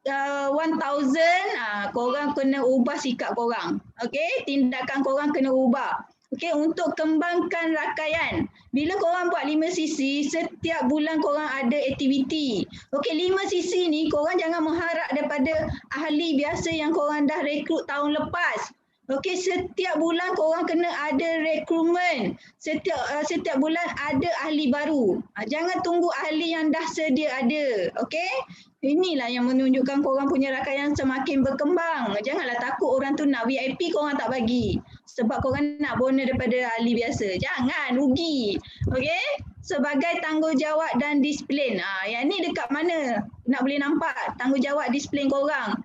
Speaker 2: 1,000, korang kena ubah sikap korang. Okay, tindakan korang kena ubah. Okay, untuk kembangkan rakaian. Bila korang buat 5 sisi, setiap bulan korang ada aktiviti. Okay, 5 sisi ni korang jangan mengharap daripada ahli biasa yang korang dah rekrut tahun lepas. Okay, setiap bulan korang kena ada rekrutmen. Setiap bulan ada ahli baru. Jangan tunggu ahli yang dah sedia ada. Okay, inilah yang menunjukkan korang punya rakaian semakin berkembang. Janganlah takut orang tu nak VIP korang tak bagi. Sebab korang nak bonus daripada ahli biasa. Jangan, rugi. Okay? Sebagai tanggungjawab dan disiplin. Yang ni dekat mana? Nak boleh nampak tanggungjawab disiplin korang.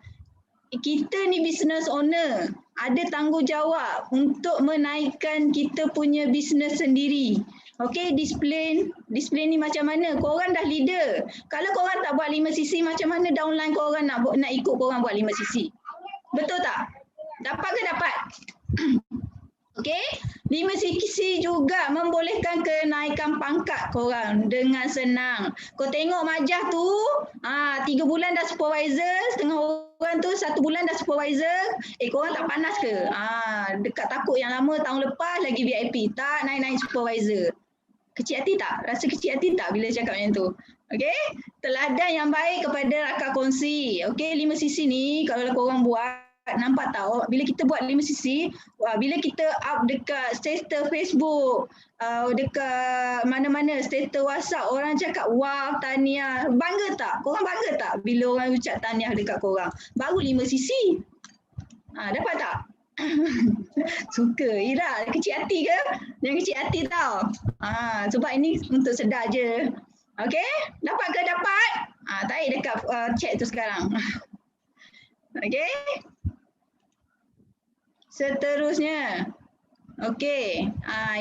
Speaker 2: Kita ni business owner. Ada tanggungjawab untuk menaikkan kita punya business sendiri. Okay, disiplin ni macam mana? Korang dah leader. Kalau korang tak buat 5 sisi, macam mana downline korang nak ikut korang buat 5 sisi? Betul tak? Dapat ke dapat? Okay, 5 sisi juga membolehkan kenaikan pangkat korang dengan senang. Kau tengok Majah tu, 3 bulan dah supervisor, setengah orang tu 1 bulan dah supervisor. Korang tak panas ke? Dekat takut yang lama tahun lepas lagi VIP, tak naik-naik supervisor. Kecil hati tak? Rasa kecil hati tak bila cakap macam tu? Okay, teladan yang baik kepada rakan kongsi. Okay, 5 sisi ni kalau korang buat, nampak tak bila kita buat 5 sisi, bila kita up dekat status Facebook, dekat mana-mana status WhatsApp, orang cakap wah tahniah, bangga tak? Korang bangga tak bila orang ucap tahniah dekat korang? Baru 5 sisi. Dapat tak? Suka Ira, kecil hati ke? Jangan kecil hati tau. Sebab ini untuk sedar je. Okay, dapat ke dapat? Tarik dekat chat tu sekarang. Okay. Seterusnya. Okey.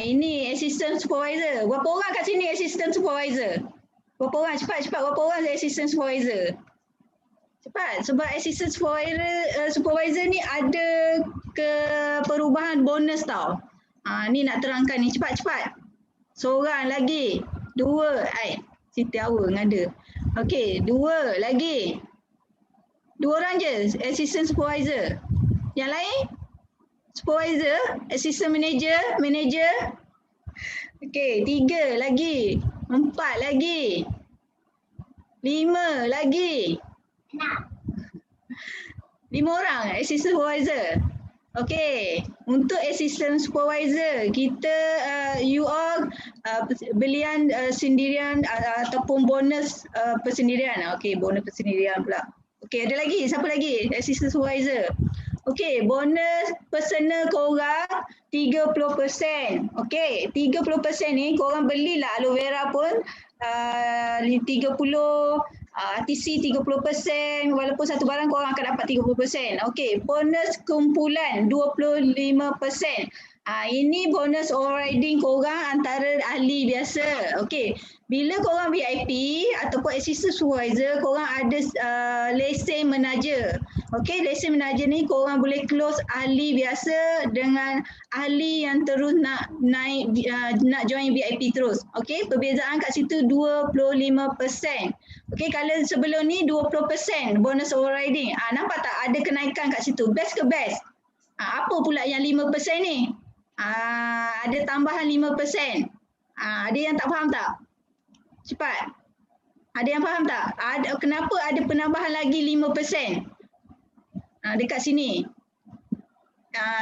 Speaker 2: Ini assistant supervisor. Berapa orang kat sini assistant supervisor? Berapa orang? Cepat. Berapa orang assistant supervisor? Cepat. Sebab assistant supervisor ni ada perubahan bonus tau. Ni nak terangkan ni. Cepat. Seorang lagi. 2. Siti Awa ngada. Okey. 2 lagi. 2 orang je assistant supervisor. Yang lain? Supervisor, assistant manager. Okey, 3 lagi. 4 lagi. 5 lagi. 5 orang assistant supervisor. Okey, untuk assistant supervisor, kita you all belian sendirian ataupun bonus persendirian. Okey, bonus persendirian pula. Okey, ada lagi? Siapa lagi? Assistant supervisor. Okey, bonus personal korang 30%. Okey, 30% ni korang belilah aloe vera pun 30, RTC 30%, walaupun satu barang korang akan dapat 30%. Okey, bonus kumpulan 25%. Ini bonus overriding korang antara ahli biasa. Okey, bila korang VIP ataupun assistant supervisor, korang ada lesen menaja. Okey, lesen menaja ni korang boleh close ahli biasa dengan ahli yang terus nak naik nak join VIP terus. Okey, perbezaan kat situ 25%. Okey, kalau sebelum ni 20% bonus overriding. Nampak tak ada kenaikan kat situ? Best ke best? Apa pula yang 5% ni? Ada tambahan 5%. Ada yang tak faham tak? Cepat. Ada yang faham tak? Kenapa ada penambahan lagi 5%? Dekat sini.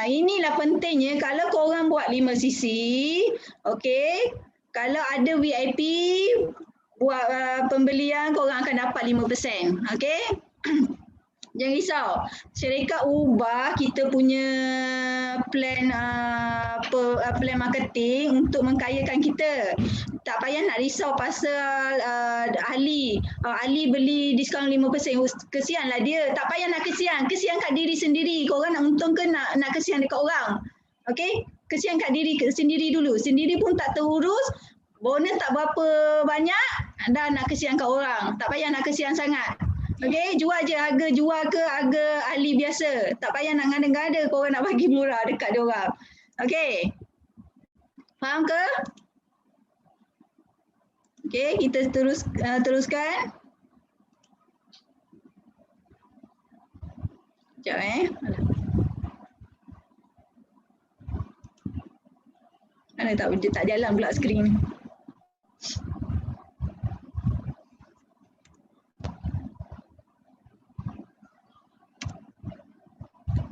Speaker 2: Inilah pentingnya kalau korang buat 5 sisi. Okey. Kalau ada VIP, buat pembelian, korang akan dapat 5%. Okay? Jangan risau. Syarikat ubah kita punya plan plan marketing untuk mengkayakan kita. Tak payah nak risau pasal ahli beli diskaun 5%. Kesianlah dia. Tak payah nak kesian. Kesian kat diri sendiri. Korang nak untung ke nak kesian dekat orang? Okay? Kesian kat diri sendiri dulu. Sendiri pun tak terurus. Bonus tak berapa banyak. Dah nak kesian kat orang. Tak payah nak kesian sangat. Okay, jual je harga jual ke harga ahli biasa. Tak payah nak ngada-ngada korang nak bagi murah dekat dia orang. Okay. Faham ke? Okay, kita teruskan. Sekejap Mana tak jalan pula skrin.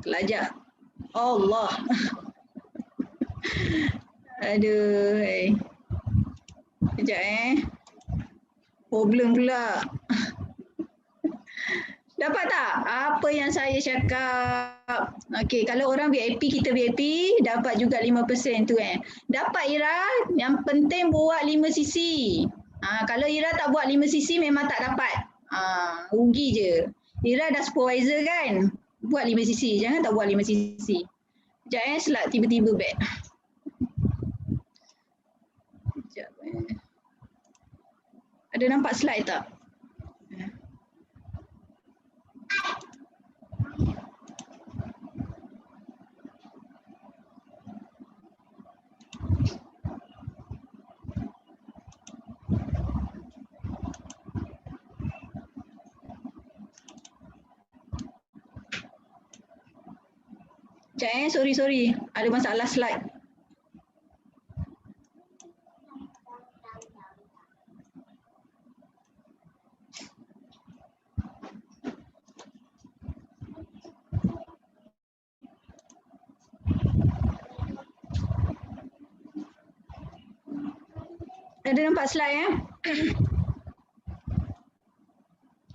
Speaker 2: Kelajak. Allah. Aduh. Sekejap problem pula. Dapat tak apa yang saya cakap? Okey, kalau orang VIP, kita VIP dapat juga 5% tu Dapat Ira, yang penting buat 5 sisi. Kalau Ira tak buat 5 sisi memang tak dapat. Rugi je. Ira dah supervisor kan? Buat 5 sisi, jangan tak buat 5 sisi. Sekejap slide tiba-tiba back. Sekejap Ada nampak slide tak? Sekejap sorry. Ada masalah slide. Ada nampak slide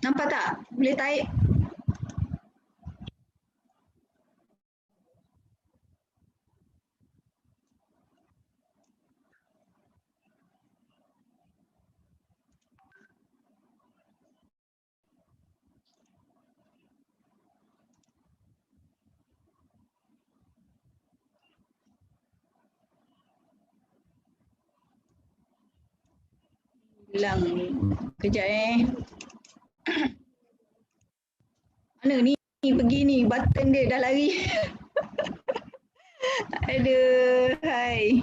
Speaker 2: Nampak tak? Boleh tarik? Hilang. Kejap Mana ni pergi ni, button dia dah lari. Aduh, hai.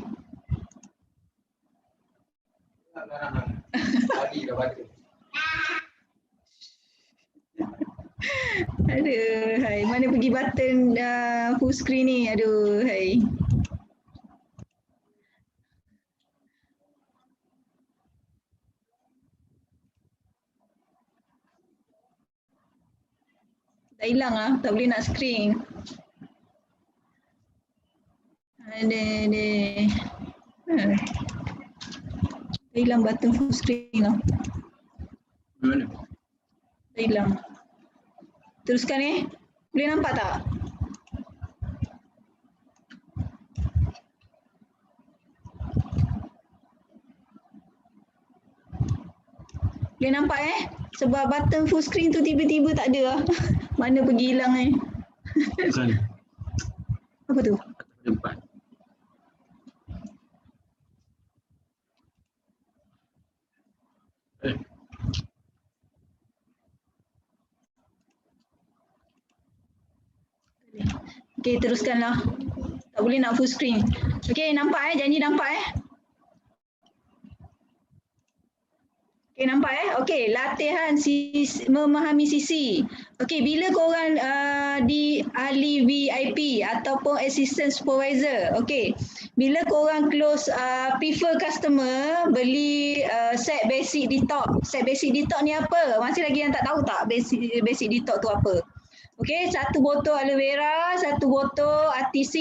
Speaker 2: Aduh, hai. Mana pergi button full screen ni? Aduh, hai. Dah hilang tak boleh nak screen. Dah hilang button full screen
Speaker 3: Mana?
Speaker 2: Dah hilang. Teruskan boleh nampak tak? Boleh nampak Sebab button full screen tu tiba-tiba tak ada Mana pergi hilang
Speaker 3: Bukan.
Speaker 2: Apa tu?
Speaker 3: Tempat.
Speaker 2: Okey, teruskanlah. Tak boleh nak full screen. Okey, nampak janji nampak Okey, nampak Okey, latihan memahami sisi. Okey, bila korang di ahli VIP ataupun assistant supervisor. Okey, bila korang close prefer customer beli set basic detox. Set basic detox ni apa? Masih lagi yang tak tahu tak basic detox tu apa? Okey, 1 botol aloe vera, 1 botol RTC.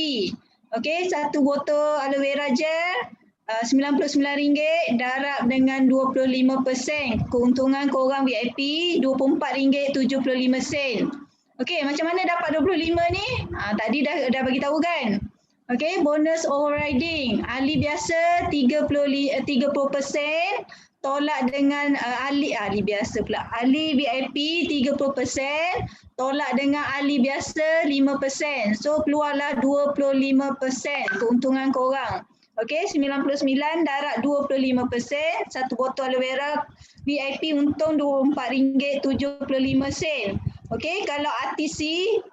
Speaker 2: Okey, 1 botol aloe vera gel, RM99 darab dengan 25%. Keuntungan korang VIP RM24.75. Okey, macam mana dapat 25 ni? Tadi dah bagi tahu kan? Okey, bonus overriding. Ahli biasa 30%, tolak dengan ahli biasa pula. Ahli VIP 30%, tolak dengan ahli biasa 5%. So keluarlah 25% keuntungan korang. Okey, 99 darab 25%, satu botol aloe vera VIP untung RM24.75. Okey, kalau RTC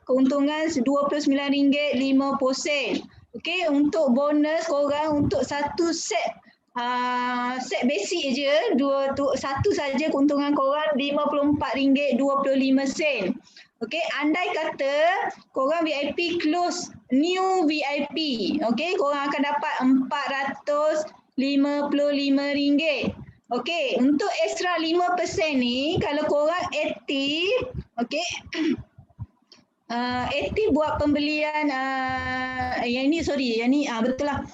Speaker 2: keuntungan RM29.50. Okey, untuk bonus korang untuk satu set basic je, satu saja keuntungan korang RM54.25. Okey, andai kata korang VIP close new VIP, okey, korang akan dapat RM455. Okey, untuk extra 5% ni kalau korang aktif, okey, aktif buat pembelian yang ni betul lah.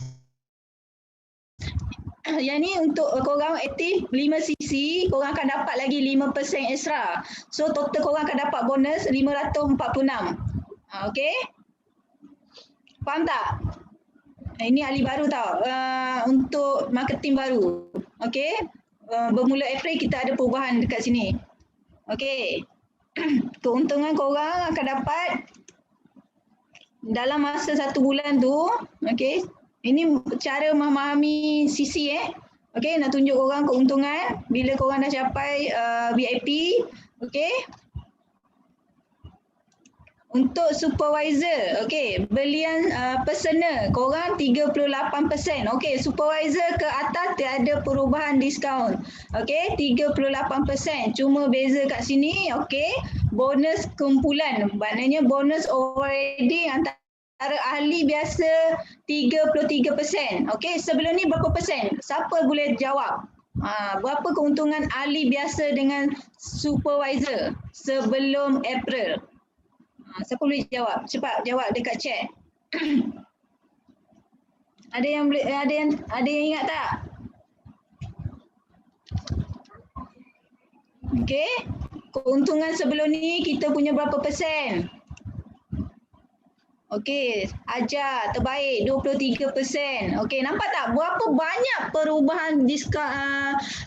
Speaker 2: Yang ni untuk korang aktif 5cc, korang akan dapat lagi 5% extra. So total korang akan dapat bonus 546. Okey? Faham tak? Ini ahli baru tau. Untuk marketing baru. Okey? Bermula April kita ada perubahan dekat sini. Okey. Keuntungan korang akan dapat dalam masa 1 bulan tu. Okey? Ini cara memahami CC Okey, nak tunjuk korang keuntungan bila korang dah capai VIP. Okey. Untuk supervisor, okey, belian personal korang 38%. Okey, supervisor ke atas tiada perubahan diskaun. Okey, 38%. Cuma beza kat sini, okey, bonus kumpulan. Maknanya bonus overriding antara ahli biasa 33%. Okey, sebelum ni berapa persen? Siapa boleh jawab? Berapa keuntungan ahli biasa dengan supervisor sebelum April? Siapa boleh jawab? Cepat jawab dekat chat. Ada yang ingat tak? Okey. Keuntungan sebelum ni kita punya berapa persen? Okey, ajar terbaik 23%. Okey, nampak tak berapa banyak perubahan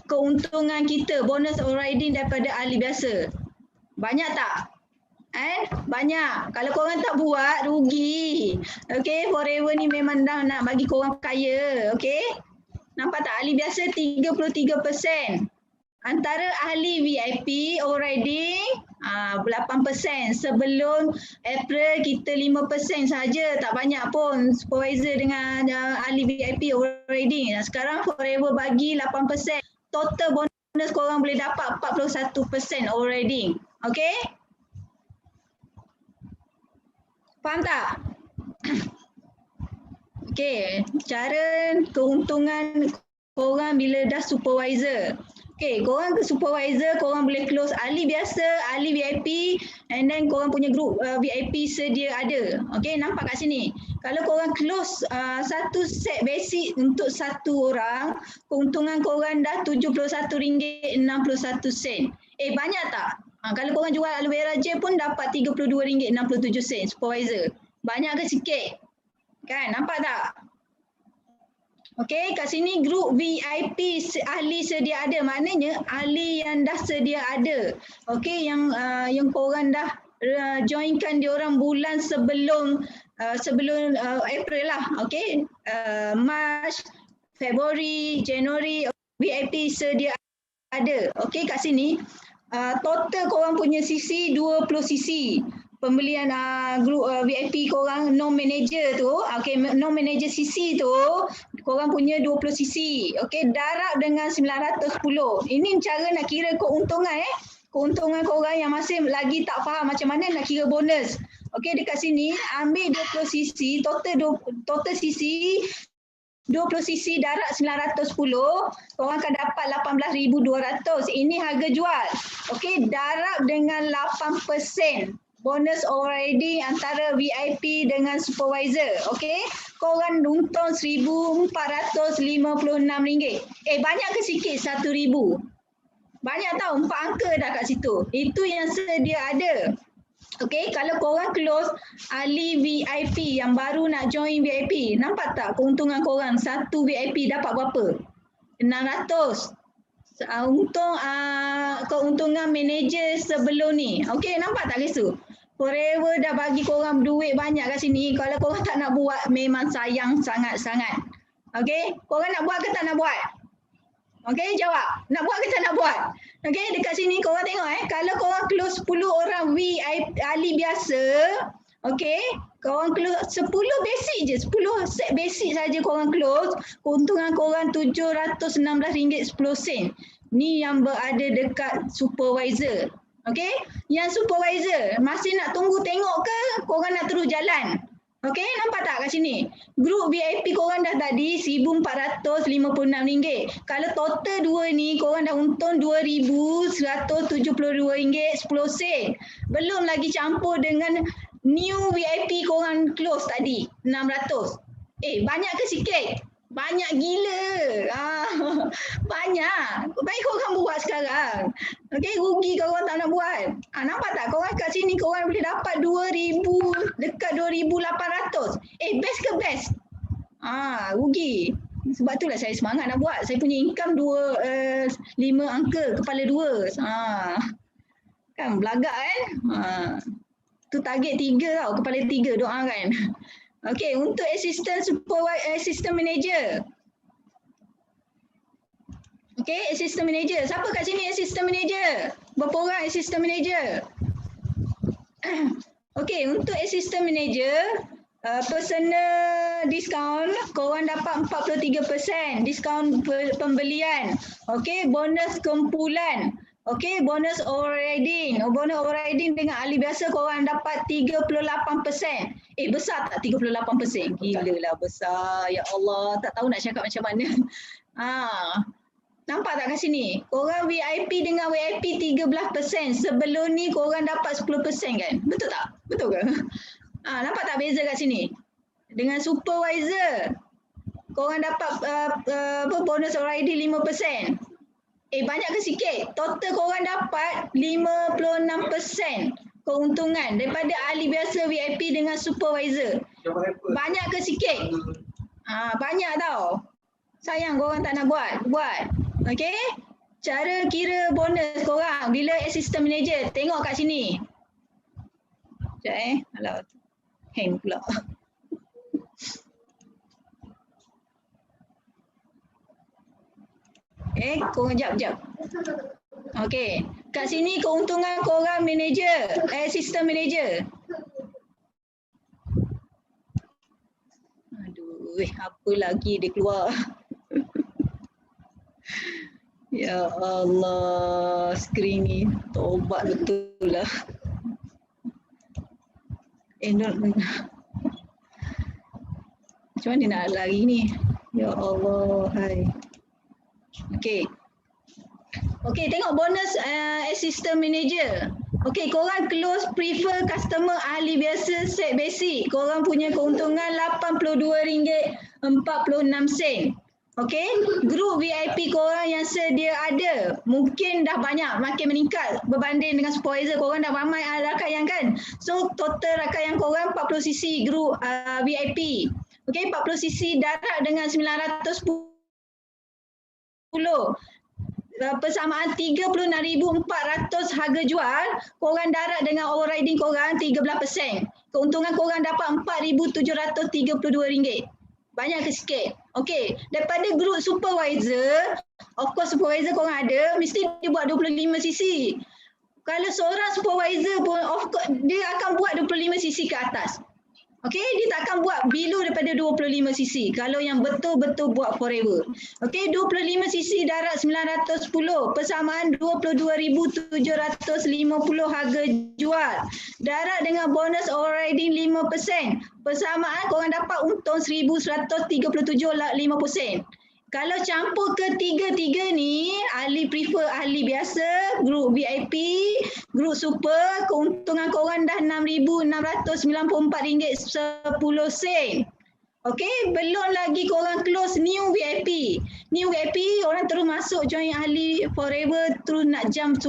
Speaker 2: keuntungan kita bonus overriding daripada ahli biasa? Banyak tak? Banyak. Kalau korang tak buat, rugi. Okey, Forever ni memang dah nak bagi korang kaya. Okey? Nampak tak? Ahli biasa 33%. Antara ahli VIP overriding 8%. Sebelum April kita 5% saja, tak banyak pun supervisor dengan ahli VIP overriding. Sekarang Forever bagi 8%. Total bonus korang boleh dapat 41% overriding. Okey? Faham tak? Okey, cara keuntungan korang bila dah supervisor. Okey, korang ke supervisor, korang boleh close ahli biasa, ahli VIP, and then korang punya group VIP sedia ada. Okey, nampak kat sini. Kalau korang close satu set basic untuk satu orang, keuntungan korang dah RM71.61. Banyak tak? Kalau korang jual aloe vera je pun dapat RM32.67 supervisor. Banyak ke sikit? Kan, nampak tak? Okey, kat sini grup VIP ahli sedia ada. Maknanya ahli yang dah sedia ada. Okey, yang korang dah joinkan diorang bulan sebelum April lah. Okey, March, February, January, VIP sedia ada. Okey, kat sini total korang punya CC 20cc. Pembelian grup VIP korang non-manager tu, okey, non-manager CC tu, korang punya 20cc. Okey, darab dengan 910. Ini cara nak kira keuntungan keuntungan korang yang masih lagi tak faham macam mana nak kira bonus. Okey, dekat sini ambil 20cc, total CC 20cc darab 910, korang akan dapat 18,200. Ini harga jual. Okey, darab dengan 8%. bonus overriding antara VIP dengan supervisor. Okey, korang untung RM1,456. Banyak ke sikit 1,000? Banyak tau, 4 angka dah kat situ. Itu yang sedia ada. Okey, kalau korang close ahli VIP yang baru nak join VIP, nampak tak keuntungan korang? Satu VIP dapat berapa? 600. Untung keuntungan manager sebelum ni. Okey, nampak tak guys tu? Forever dah bagi korang duit banyak kat sini. Kalau korang tak nak buat, memang sayang sangat-sangat. Okey, korang nak buat ke tak nak buat? Okey, jawab. Nak buat ke tak nak buat? Okey, dekat sini korang tengok kalau korang close 10 orang VIP ahli biasa, okey, korang close 10 basic je, 10 set basic saja korang close, keuntungan korang RM716.10. Ni yang berada dekat supervisor. Okey, yang supervisor masih nak tunggu tengok ke korang nak terus jalan? Okey, nampak tak kat sini? Grup VIP korang dah tadi RM1,456. Kalau total dua ni korang dah untung RM2,172.10. Belum lagi campur dengan new VIP korang close tadi, 600. Banyak ke sikit? Banyak gila. Banyak. Baik korang buat sekarang. Okey, rugi korang tak nak buat. Nampak tak? Korang kat sini korang boleh dapat 2,000, dekat 2,800. Best ke best? Rugi. Sebab itulah saya semangat nak buat. Saya punya income 5 angka, kepala 2. Kan belagak kan? Tu target 3 tau, kepala 3 doakan. Okey, untuk assistant manager. Okey, assistant manager. Siapa kat sini assistant manager? Berapa orang assistant manager? Okey, untuk assistant manager, personal discount, korang dapat 43% diskaun pembelian. Okey, bonus kumpulan. Okey, bonus overriding. Bonus overriding dengan ahli biasa korang dapat 38%. Besar tak 38%? Gilalah besar. Ya Allah, tak tahu nak cakap macam mana. Nampak tak kat sini? Korang VIP dengan VIP 13%. Sebelum ni korang dapat 10% kan? Betul tak? Betul ke? Nampak tak beza kat sini? Dengan supervisor, korang dapat bonus overriding 5%. Banyak ke sikit? Total korang dapat 56% keuntungan daripada ahli biasa VIP dengan supervisor. Banyak ke sikit? Banyak tau. Sayang korang tak nak buat. Buat. Okey? Cara kira bonus korang bila assistant manager. Tengok kat sini. Sekejap Alah. Hang pula. Korang jap. Okey. Kat sini keuntungan korang manager, assistant manager. Aduh, apa lagi dia keluar. Ya Allah, skrin ni tobat betul lah. Macam mana nak lari ni? Ya Allah, hai. Okey, tengok bonus assistant manager. Okey, korang close prefer customer ahli biasa set basic. Korang punya keuntungan RM82.46. Okey, grup VIP korang yang sedia ada mungkin dah banyak, makin meningkat berbanding dengan supervisor. Korang dah ramai rakyat kan. So total rakyat korang 40cc grup VIP. Okey, 40cc darat dengan 910. Persamaan 36,400 harga jual, korang darat dengan overriding korang 13%. Keuntungan korang dapat RM4,732. Banyak ke sikit? Okey, daripada grup supervisor, of course supervisor korang ada, mesti dia buat 25cc. Kalau seorang supervisor pun, of course dia akan buat 25cc ke atas. Okey, dia tak akan buat below daripada 25cc kalau yang betul-betul buat forever. Okey, 25cc darat 910, persamaan 22,750 harga jual. Darat dengan bonus overriding 5%. Persamaan korang dapat untung 1,137.50 sen. Kalau campur ketiga-tiga ni, ahli prefer ahli biasa, grup VIP, grup super, keuntungan korang dah RM6,694.10 Okey, belum lagi korang close new VIP. New VIP orang terus masuk join ahli forever, terus nak jump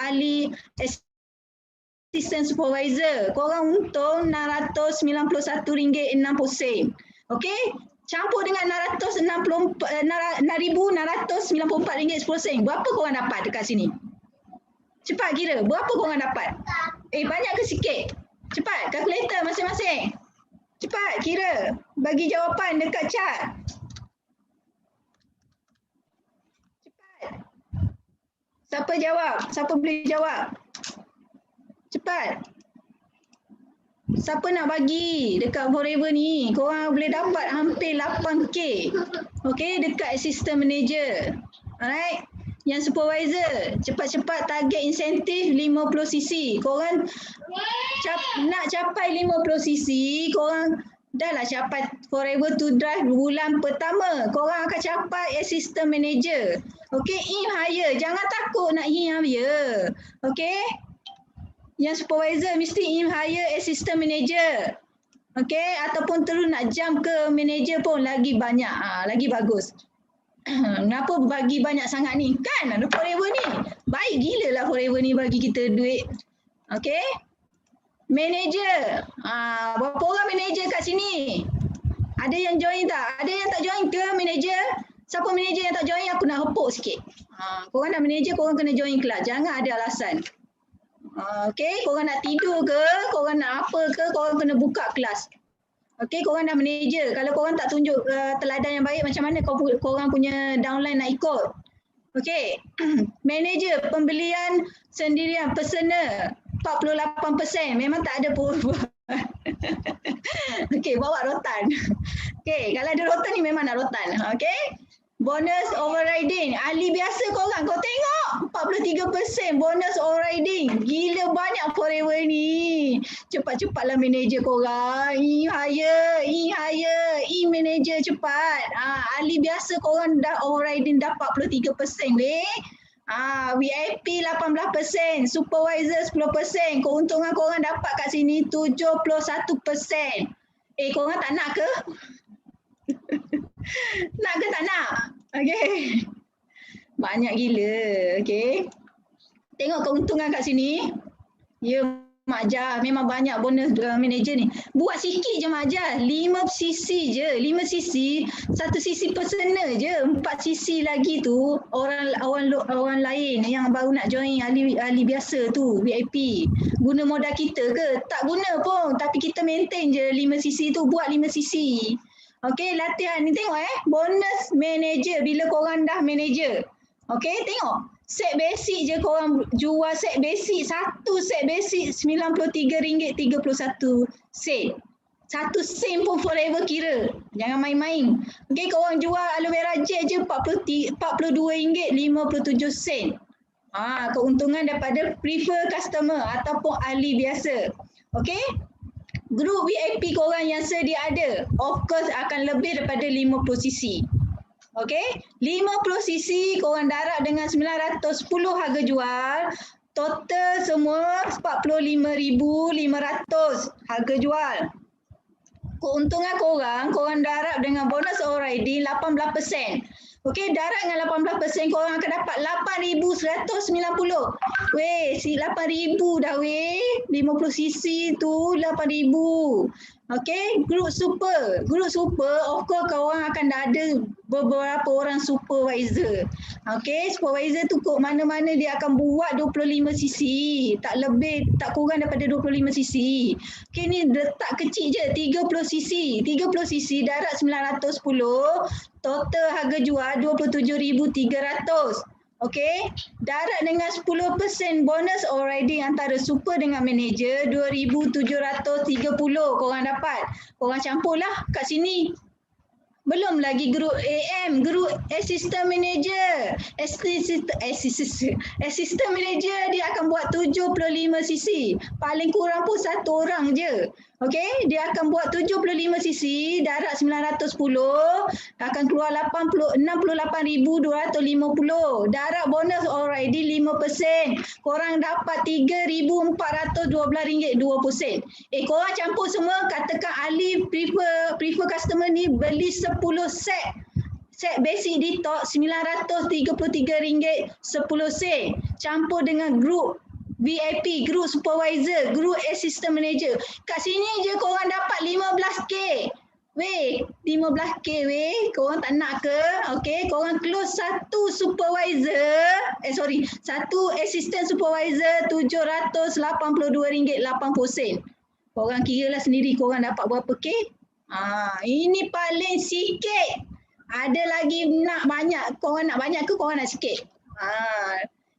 Speaker 2: ahli assistant supervisor. Korang untung RM691.60. Okey, campur dengan RM6,694.10. Berapa korang dapat dekat sini? Cepat kira, berapa korang dapat? Banyak ke sikit? Cepat, kalkulator masing-masing. Cepat kira, bagi jawapan dekat chat. Cepat. Siapa jawab? Siapa boleh jawab? Cepat. Siapa nak bagi dekat forever ni? Korang boleh dapat hampir 8K. Okey, dekat assistant manager. Alright. Yang supervisor, cepat-cepat target insentif 50cc. Korang nak capai 50cc, korang dah lah capai forever to drive bulan pertama. Korang akan capai assistant manager. Okey, aim higher. Jangan takut nak aim higher. Okey. Yang supervisor mesti aim higher assistant manager. Okey, ataupun terus nak jump ke manager pun lagi banyak. Lagi bagus. Kenapa bagi banyak sangat ni? Kan ada forever ni. Baik gila lah forever ni bagi kita duit. Okey. Manager. Berapa orang manager kat sini? Ada yang join tak? Ada yang tak join ke manager? Siapa manager yang tak join? Aku nak hepuk sikit. Korang dah manager, korang kena join kelas. Jangan ada alasan. Okey, korang nak tidur ke? Korang nak apa ke? Korang kena buka kelas. Okey, korang dah manager. Kalau korang tak tunjuk teladan yang baik, macam mana korang punya downline nak ikut? Okey, manager pembelian sendirian, personal 48%. Memang tak ada perubahan. Okey, bawa rotan. Okey, kalau ada rotan ni memang nak rotan. Okey. Bonus overriding. Ahli biasa korang. Kau tengok 43% bonus overriding. Gila banyak forever ni. Cepat-cepatlah manager korang. Higher. Manager cepat. Ahli biasa korang dah overriding dah 43% weh. VIP 18%, supervisor 10%. Keuntungan korang dapat kat sini 71%. Korang tak nak ke? Nak ke tak nak? Okey. Banyak gila. Okey. Tengok keuntungan kat sini. Ya, Mak Jah. Memang banyak bonus manager ni. Buat sikit je Mak Jah. 5cc je. 5cc. 1cc personal je. 4cc lagi tu orang lain yang baru nak join ahli biasa tu. VIP. Guna modal kita ke? Tak guna pun. Tapi kita maintain je 5cc tu. Buat 5cc. Okey, latihan ni tengok bonus manager bila korang dah manager. Okey, tengok. Set basic je korang jual set basic. Satu set basic RM93.31. Satu sen pun forever kira. Jangan main-main. Okey, korang jual aloe vera gel je RM42.57. Keuntungan daripada prefer customer ataupun ahli biasa. Okey. Grup VIP korang yang sedia ada, of course akan lebih daripada 50cc. Okey, 50cc korang darab dengan 910 harga jual, total semua 45,500 harga jual. Keuntungan korang darab dengan bonus overriding 18%. Okey, darab dengan 18%, korang akan dapat 8,190. Weh, 8,000 dah weh. 50cc tu 8,000. Okey, grup super. Grup super, of course korang akan dah ada beberapa orang supervisor. Okey, supervisor tu kok mana-mana dia akan buat 25cc. Tak lebih, tak kurang daripada 25cc. Okey, ni letak kecil je, 30cc. 30cc darab 910. Total harga jual 27,300. Okey, darab dengan 10% bonus overriding antara super dengan manager 2,730 korang dapat. Korang campurlah kat sini. Belum lagi grup AM, grup assistant manager. Assistant manager dia akan buat 75cc. Paling kurang pun satu orang je. Okey, dia akan buat 75 cc darat 910 akan keluar 68,250. Darat bonus already 5%. Korang dapat RM3,412.2 korang campur semua, katakan Ali prefer customer ni beli 10 set. Set basic detox RM933.10 campur dengan group VIP, group supervisor, group assistant manager. Kat sini je korang dapat 15k. Weh, 15k weh. Korang tak nak ke? Okey, korang close satu supervisor, satu assistant supervisor RM782.80. Korang kira lah sendiri korang dapat berapa k? Ini paling sikit. Ada lagi nak banyak, korang nak banyak ke korang nak sikit?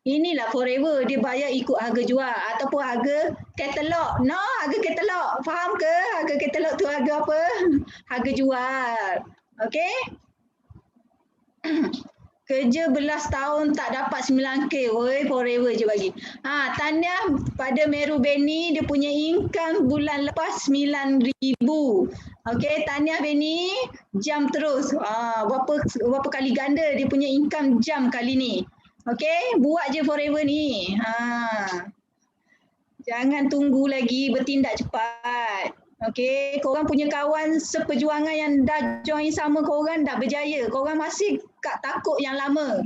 Speaker 2: Inilah Forever, dia bayar ikut harga jual ataupun harga katalog. No, harga katalog. Faham ke? Harga katalog tu harga apa? Harga jual. Okey? Kerja belas tahun tak dapat 9k. Oi, Forever je bagi. Tahniah pada Meru Benny, dia punya income bulan lepas 9,000. Okey, tahniah Benny, jam terus. Berapa kali ganda dia punya income jam kali ni. Okey, buat je Forever ni. Jangan tunggu lagi, bertindak cepat. Okey, korang punya kawan seperjuangan yang dah join sama korang dah berjaya. Korang masih takut yang lama.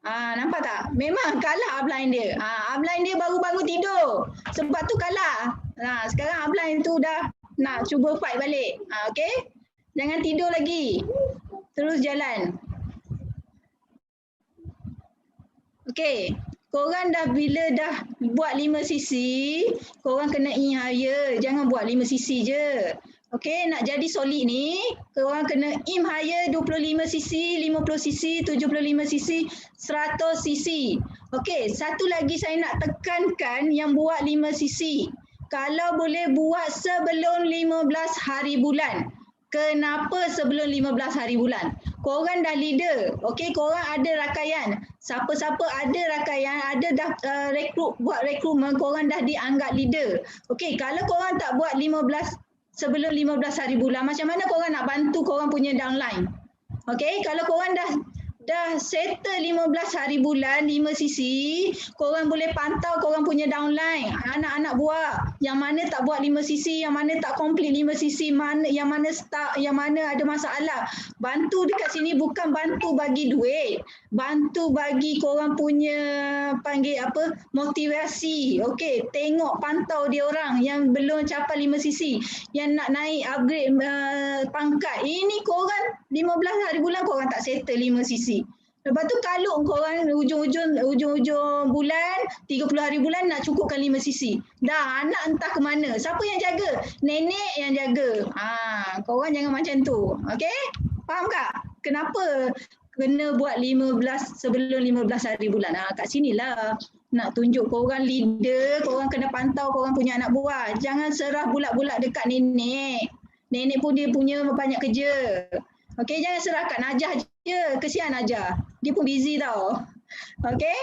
Speaker 2: Nampak tak? Memang kalah upline dia. Upline dia baru-baru tidur. Sebab tu kalah. Sekarang upline tu dah nak cuba fight balik. Okey? Jangan tidur lagi. Terus jalan. Okey, korang bila dah buat 5cc, korang kena in higher, jangan buat 5cc je. Okey, nak jadi solid ni, korang kena in higher 25cc, 50cc, 75cc, 100cc. Okey, satu lagi saya nak tekankan yang buat 5cc. Kalau boleh buat sebelum 15 hari bulan. Kenapa sebelum 15 hari bulan? Korang dah leader. Okey, korang ada rakaian. Siapa-siapa ada rakaian, ada dah buat rekrutmen, korang dah dianggap leader. Okey, kalau korang tak buat sebelum 15 hari bulan, macam mana korang nak bantu korang punya downline? Okey, kalau korang dah settle 15 hari bulan 5cc, korang boleh pantau korang punya downline, anak-anak buah yang mana tak buat 5cc, yang mana tak complete 5cc, yang mana stuck, yang mana ada masalah. Bantu dekat sini bukan bantu bagi duit, bantu bagi korang punya motivasi. Okey, tengok pantau dia orang yang belum capai 5cc, yang nak naik upgrade pangkat. Ini korang 15 hari bulan korang tak settle 5cc. Lepas tu kaluk korang ujung-ujung bulan, 30 hari bulan nak cukupkan 5cc. Dah anak entah ke mana. Siapa yang jaga? Nenek yang jaga. Korang jangan macam tu. Okey? Faham tak? Kenapa kena buat sebelum 15 hari bulan? Kat sinilah nak tunjuk korang leader, korang kena pantau korang punya anak buah. Jangan serah bulat-bulat dekat nenek. Nenek pun dia punya banyak kerja. Okey, jangan serah kat Najah je. Kesian Najah. Dia pun busy tau. Okey.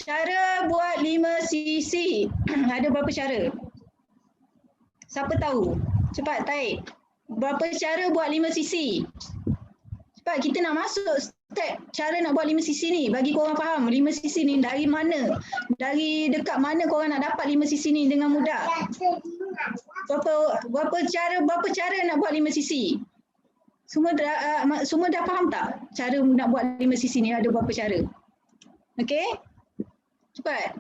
Speaker 2: Cara buat 5cc. Ada berapa cara? Siapa tahu? Cepat, Taib. Berapa cara buat 5cc? Cepat, kita nak masuk step cara nak buat 5cc ni. Bagi korang faham 5cc ni dari mana? Dari dekat mana korang nak dapat 5cc ni dengan mudah? Berapa cara nak buat 5cc? Semua dah faham tak? Cara nak buat 5cc ni ada berapa cara? Okey? Cepat.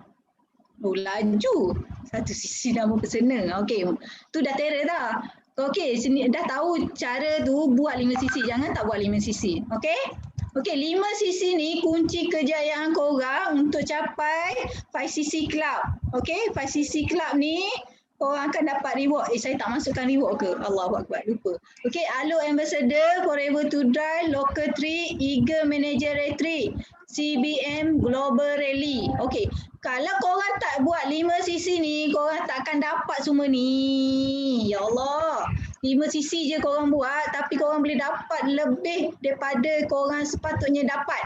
Speaker 2: Laju. 1cc nama personal. Okey. Tu dah terror dah. Okey, sini dah tahu cara tu buat 5cc. Jangan tak buat 5cc. Okey? Okey, 5cc ni kunci kejayaan korang untuk capai 5cc Club. Okey, 5cc Club ni korang akan dapat reward. Saya tak masukkan reward ke? Allahuakbar, lupa. Okey, Alo Ambassador, Forever to Drive, Local 3, Eagle Manager Retreat, CBM Global Rally. Okey, kalau korang tak buat 5cc ni, korang tak akan dapat semua ni. Ya Allah, 5cc je korang buat, tapi korang boleh dapat lebih daripada korang sepatutnya dapat.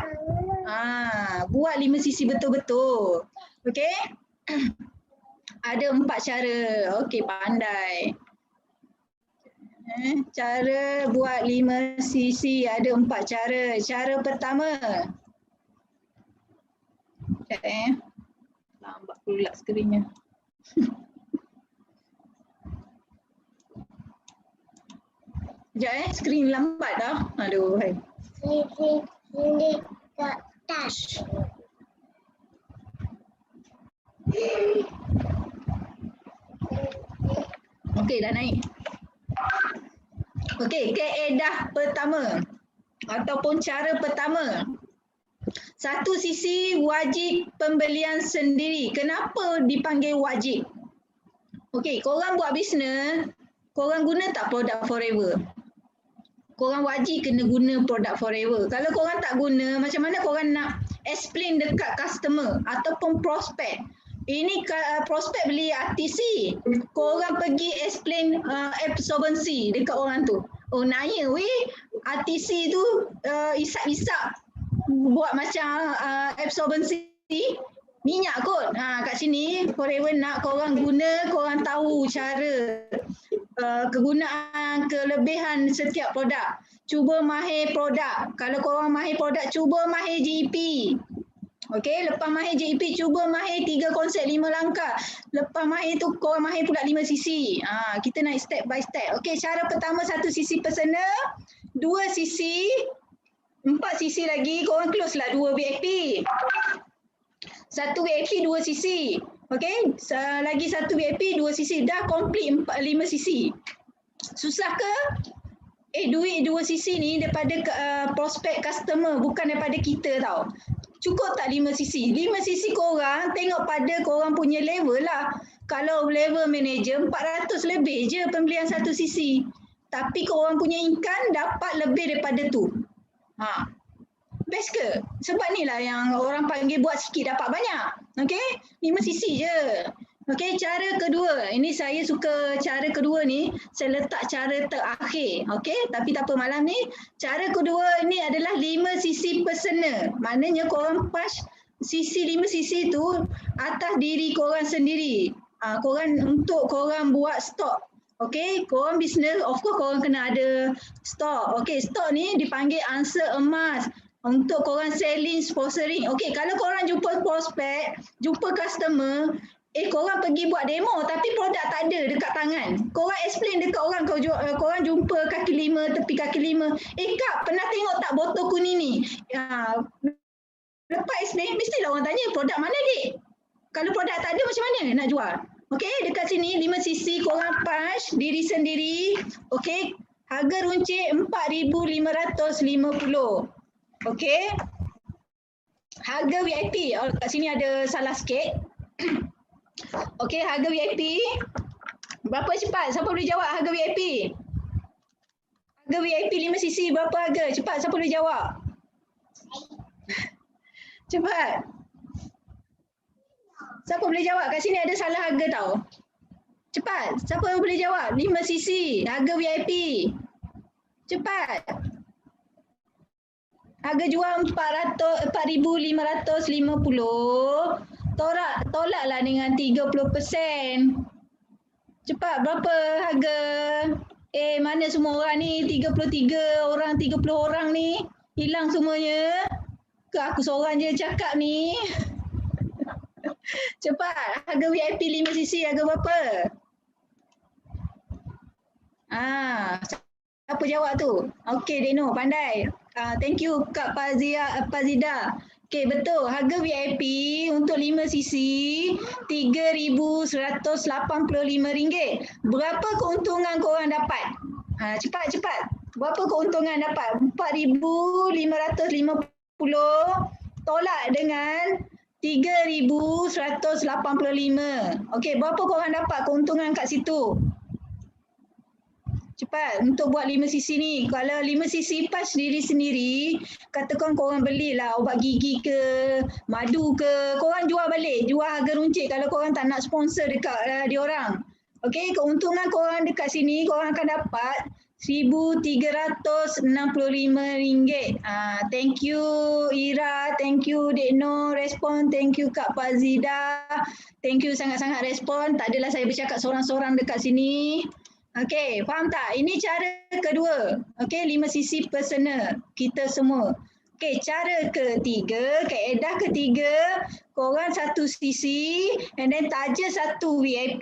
Speaker 2: Buat 5cc betul-betul. Okey? Ada 4 cara. Okey, pandai. Cara buat 5 cc ada 4 cara. Cara pertama. Sekejap lambat pula skrinnya. Sekejap skrin lambat dah. Aduh. Hai.
Speaker 4: Sini kat tas.
Speaker 2: Okey, dah naik. Okey, kaedah pertama ataupun cara pertama. Satu sisi wajib pembelian sendiri. Kenapa dipanggil wajib? Okey, korang buat bisnes, korang guna tak produk forever? Korang wajib kena guna produk forever. Kalau korang tak guna, macam mana korang nak explain dekat customer ataupun prospek? Ini prospek beli RTC, korang pergi explain absorbency dekat orang tu. Oh naya weh, RTC tu isap-isap buat macam absorbency minyak kot. Kat sini forever nak korang guna, korang tahu cara kegunaan, kelebihan setiap produk. Cuba mahir produk. Kalau korang mahir produk, cuba mahir GEP. Okey, lepas mahir GEP, cuba mahir 3 konsep 5 langkah. Lepas mahir tu, korang mahir pula 5 sisi. Kita naik step by step. Okey, cara pertama 1 sisi personal, 2 sisi, 4 sisi lagi, korang close lah 2 VIP. 1 VIP, 2 sisi. Okey, lagi 1 VIP, 2 sisi. Dah complete 5 sisi. Susah ke? Duit 2 sisi ni daripada prospek customer, bukan daripada kita tau. Cukup tak 5 sisi? 5 sisi korang tengok pada korang punya level lah. Kalau level manager 400 lebih je pembelian 1 sisi. Tapi korang punya income dapat lebih daripada tu. Best ke? Sebab ni lah yang orang panggil buat sikit dapat banyak. Okey? 5 sisi je. Okey, cara kedua. Ini saya suka cara kedua ni. Saya letak cara terakhir. Okey, tapi tak apa malam ni. Cara kedua ni adalah 5 sisi personal. Maknanya korang pas sisi 5 sisi tu atas diri korang sendiri. Untuk korang buat stok. Okey, korang bisnes, of course korang kena ada stok. Okey, stok ni dipanggil answer emas. Untuk korang selling, sponsoring. Okey, kalau korang jumpa prospek, jumpa customer, korang pergi buat demo tapi produk tak ada dekat tangan. Korang explain dekat orang, korang jumpa kaki lima, tepi kaki lima. Kak, pernah tengok tak botol kuning ni? Lepas explain, mestilah orang tanya, produk mana dik? Kalau produk tak ada, macam mana nak jual? Okey, dekat sini 5 sisi korang punch diri sendiri. Okey, harga runcit 4,550. Okey. Harga VIP, kat sini ada salah sikit. Okey, harga VIP. Berapa cepat? Siapa boleh jawab harga VIP? Harga VIP 5 sisi berapa harga? Cepat, siapa boleh jawab? Cepat. Siapa boleh jawab? Kat sini ada salah harga tau. Cepat, siapa boleh jawab? 5 sisi, harga VIP. Cepat. Harga jual 4,550. Tolaklah dengan 30%. Cepat, berapa harga? Mana semua orang ni? 33 orang, 30 orang ni. Hilang semuanya. Ke aku seorang je cakap ni? Cepat, harga VIP 5 sisi harga berapa? Siapa jawab tu? Okey, Deno, pandai. Thank you Kak Pazida. Okey, betul. Harga VIP untuk 5 sisi RM3,185. Berapa keuntungan korang dapat? Cepat. Berapa keuntungan dapat? 4,550 tolak dengan 3,185. Okey, berapa korang dapat keuntungan kat situ? Cepat, untuk buat 5 sisi ni. Kalau 5 sisi pas diri sendiri, katakan korang belilah ubat gigi ke, madu ke, korang jual balik, jual harga runcit kalau korang tak nak sponsor dekat diorang. Okey, keuntungan korang dekat sini, korang akan dapat RM1,365. Thank you Ira, thank you Dek Noh respon, thank you Kak Fazida. Thank you sangat-sangat respon. Tak adalah saya bercakap seorang-seorang dekat sini. Okey, faham tak? Ini cara kedua. Okey, 5 sisi personal kita semua. Okey, cara ketiga, kaedah ketiga, korang satu sisi and then taja satu VIP,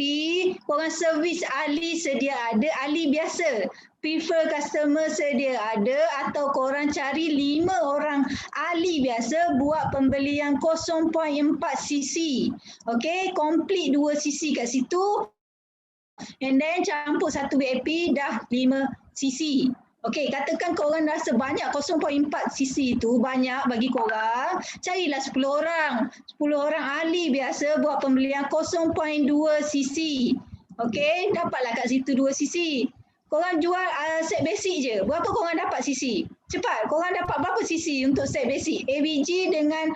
Speaker 2: korang servis ahli sedia ada, ahli biasa, prefer customer sedia ada, atau korang cari 5 orang ahli biasa buat pembelian 0.4 sisi. Okey, complete 2 sisi kat situ and then campur satu VIP dah 5 sisi. Okey, katakan korang rasa banyak 0.4 sisi itu banyak bagi korang, carilah 10 orang. 10 orang ahli biasa buat pembelian 0.2 sisi. Okey, dapatlah kat situ 2 sisi. Korang jual set basic je. Berapa korang dapat sisi? Cepat, korang dapat berapa sisi untuk set basic? ABG dengan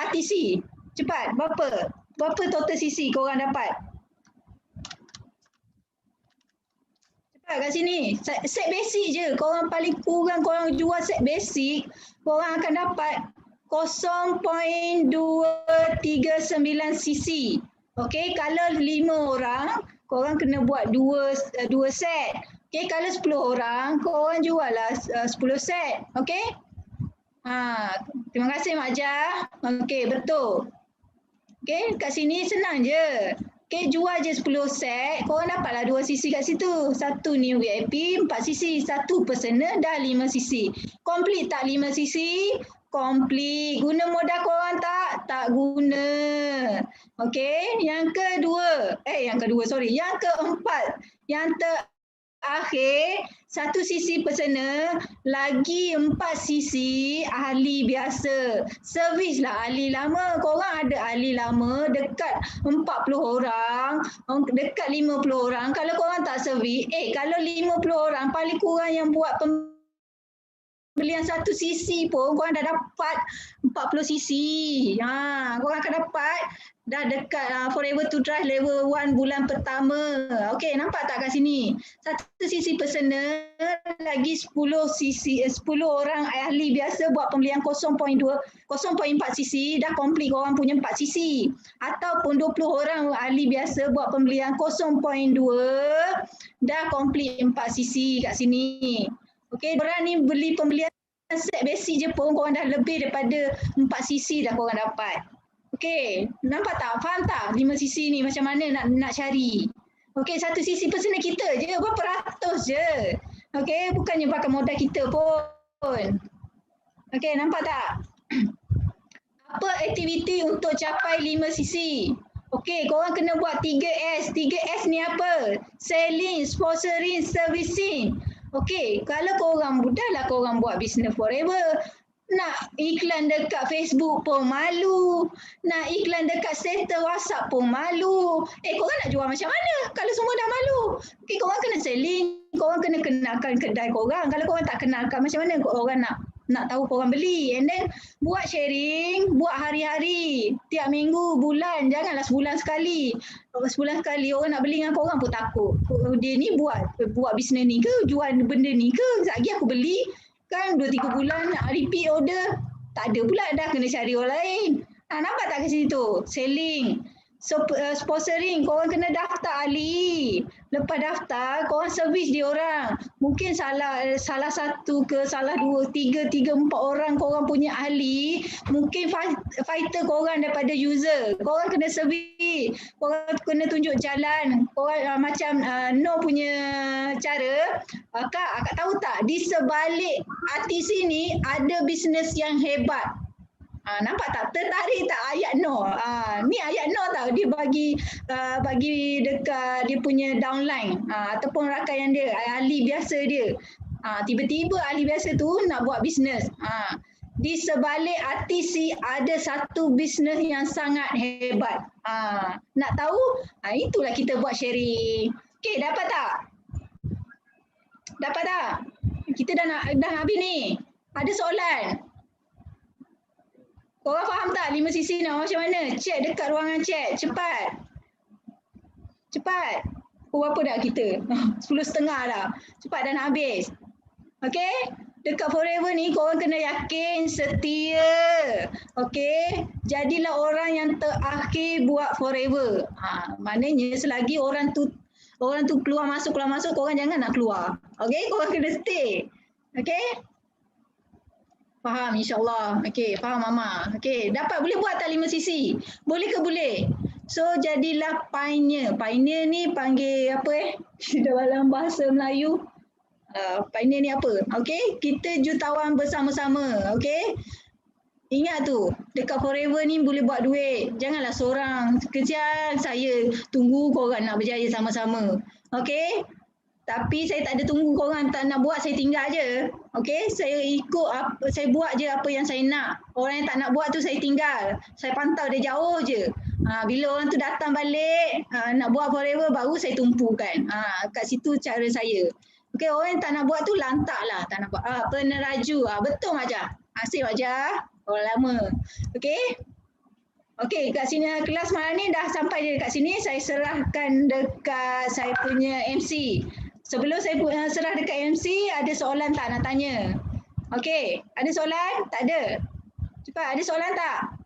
Speaker 2: RTC. Cepat, berapa? Berapa total sisi korang dapat? Kat sini, set basic je. Korang paling kurang korang jual set basic, korang akan dapat 0.239 cc. Okey, kalau 5 orang, korang kena buat 2 set. Okey, kalau 10 orang, korang jual lah 10 set. Okey? Terima kasih Mak Jah. Okey, betul. Okey, kat sini senang je. Okey, jual je 10 set, korang dapatlah 2 sisi kat situ. Satu ni VIP, 4 sisi. Satu personal, dah 5 sisi. Complete tak 5 sisi? Complete. Guna modal korang tak? Tak guna. Okey, yang keempat. Yang terakhir, 1 sisi personal, lagi 4 sisi ahli biasa. Servis lah ahli lama. Korang ada ahli lama dekat 40 orang, dekat 50 orang. Kalau korang tak servis, kalau 50 orang paling kurang yang buat pembelian 1 sisi pun korang dah dapat 40 sisi. Korang akan dapat dah dekat Forever to Drive level 1 bulan pertama. Okey, nampak tak kat sini? 1 sisi personal lagi 10 orang ahli biasa buat pembelian 0.4 sisi, dah komplit korang punya 4 sisi. Ataupun 20 orang ahli biasa buat pembelian 0.2, dah komplit 4 sisi kat sini. Okey, korang ni beli pembelian set basic je pun korang dah lebih daripada 4 sisi dah korang dapat. Okey, nampak tak? Faham tak 5 sisi ni macam mana nak cari? Okey, 1 sisi personal kita je, berapa ratus je. Okey, bukannya pakai modal kita pun. Okey, nampak tak? Apa aktiviti untuk capai 5 sisi? Okey, korang kena buat 3S. 3S ni apa? Selling, sponsoring, servicing. Okey, kalau korang mudahlah korang buat business forever. Nak iklan dekat Facebook pun malu. Nak iklan dekat status WhatsApp pun malu. Korang nak jual macam mana kalau semua dah malu? Okey, korang kena selling. Korang kena kenalkan kedai korang. Kalau korang tak kenalkan, macam mana korang nak tahu korang beli? And then buat sharing, buat hari-hari, tiap minggu, bulan. Janganlah sebulan sekali. Sebulan sekali orang nak beli dengan korang pun takut. Dia ni buat bisnes ni ke? Jual benda ni ke? Sekejap lagi aku beli. Kan 2-3 bulan nak repeat order. Tak ada pula, dah kena cari orang lain. Nampak tak kat situ? Selling. Sponsoring, korang kena daftar ahli. Lepas daftar, korang servis dia orang. Mungkin salah satu ke salah 2, 3, 4 orang korang punya ahli. Mungkin fighter korang daripada user. Korang kena servis. Korang kena tunjuk jalan. Korang macam No punya cara. Akak tahu tak, di sebalik artis ini ada bisnes yang hebat. Nampak tak? Tertarik tak ayat No? Ni ayat No tau. Dia bagi dekat dia punya downline ataupun rakan yang dia, ahli biasa dia. Tiba-tiba ahli biasa tu nak buat bisnes. Di sebalik artis ada satu bisnes yang sangat hebat. Nak tahu? Itulah kita buat sharing. Okey, dapat tak? Dapat tak? Kita dah habis ni. Ada soalan? Korang faham tak 5 sisi nak macam mana? Chat dekat ruangan chat. Cepat. Pukul berapa dah kita? 10.30 dah. Cepat dah nak habis. Okay? Dekat Forever ni korang kena yakin, setia. Okay? Jadilah orang yang terakhir buat Forever. Maknanya selagi orang tu keluar masuk, korang jangan nak keluar. Okay? Korang kena stay. Okay? Faham insyaAllah. Okay, faham Mama. Okay, dapat boleh buat tak 5 sisi? Boleh ke boleh? So jadilah pioneer. Pioneer ni panggil apa dalam bahasa Melayu? Pioneer ni apa? Okay, kita jutawan bersama-sama. Okay, ingat tu, dekat Forever ni boleh buat duit. Janganlah seorang. Kesian saya tunggu korang nak berjaya sama-sama. Okay, tapi saya tak ada tunggu korang tak nak buat, saya tinggal je. Okay, saya ikut, saya buat je apa yang saya nak. Orang yang tak nak buat tu saya tinggal. Saya pantau dia jauh je. Bila orang tu datang balik, nak buat Forever, baru saya tumpukan. Kat situ cara saya. Okay, orang yang tak nak buat tu lantak lah. Tak nak buat. Peneraju. Betul Majah. Asyik Majah. Orang lama. Okay. Okay, kat sini kelas malam ni dah sampai dia dekat sini. Saya serahkan dekat saya punya MC. Sebelum saya serah dekat MC, ada soalan tak nak tanya? Okay, ada soalan? Tak ada? Cepat, ada soalan tak?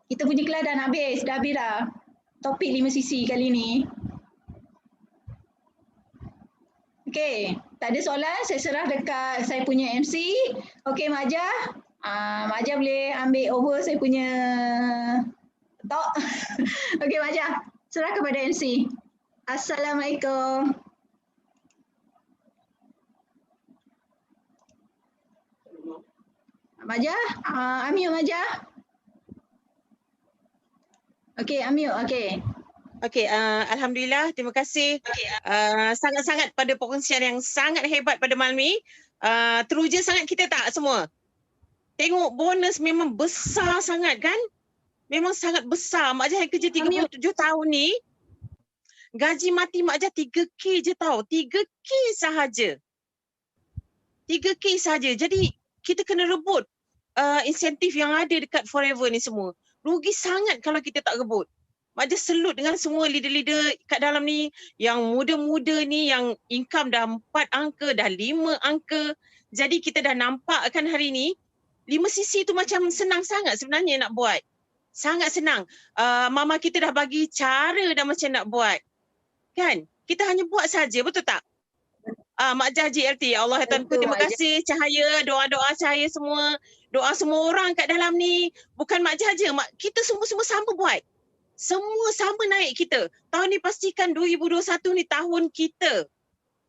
Speaker 2: Kita punya kelas dah nak habis. Dah habis dah. Topik 5 sisi kali ni. Okay, tak ada soalan, saya serah dekat saya punya MC. Okay Majah, Majah boleh ambil over saya punya talk. Okay Majah, serah kepada MC. Assalamualaikum. Majah, unmute Majah. Okay, unmute, okay.
Speaker 1: Okey, Alhamdulillah, terima kasih sangat-sangat pada perkongsian yang sangat hebat pada malam ni. Teruja sangat kita tak semua? Tengok bonus memang besar sangat kan? Memang sangat besar. Mak Jah yang kerja 37 tahun ni, gaji mati Mak Jah 3K je tau. 3K sahaja. 3K sahaja. Jadi kita kena rebut insentif yang ada dekat Forever ni semua. Rugi sangat kalau kita tak rebut. Mak Jah selut dengan semua leader-leader kat dalam ni, yang muda-muda ni yang income dah 4 angka, dah 5 angka. Jadi kita dah nampak kan hari ni, 5 sisi tu macam senang sangat sebenarnya nak buat. Sangat senang. Mama kita dah bagi cara dah macam nak buat. Kan? Kita hanya buat saja, betul tak? Mak Jah JLT, Allah ya Tuanku, terima kasih Cahaya, doa-doa Cahaya semua, doa semua orang kat dalam ni. Bukan Mak Jah je, kita semua-semua sama buat. Semua sama naik kita. Tahun ni pastikan 2021 ni tahun kita.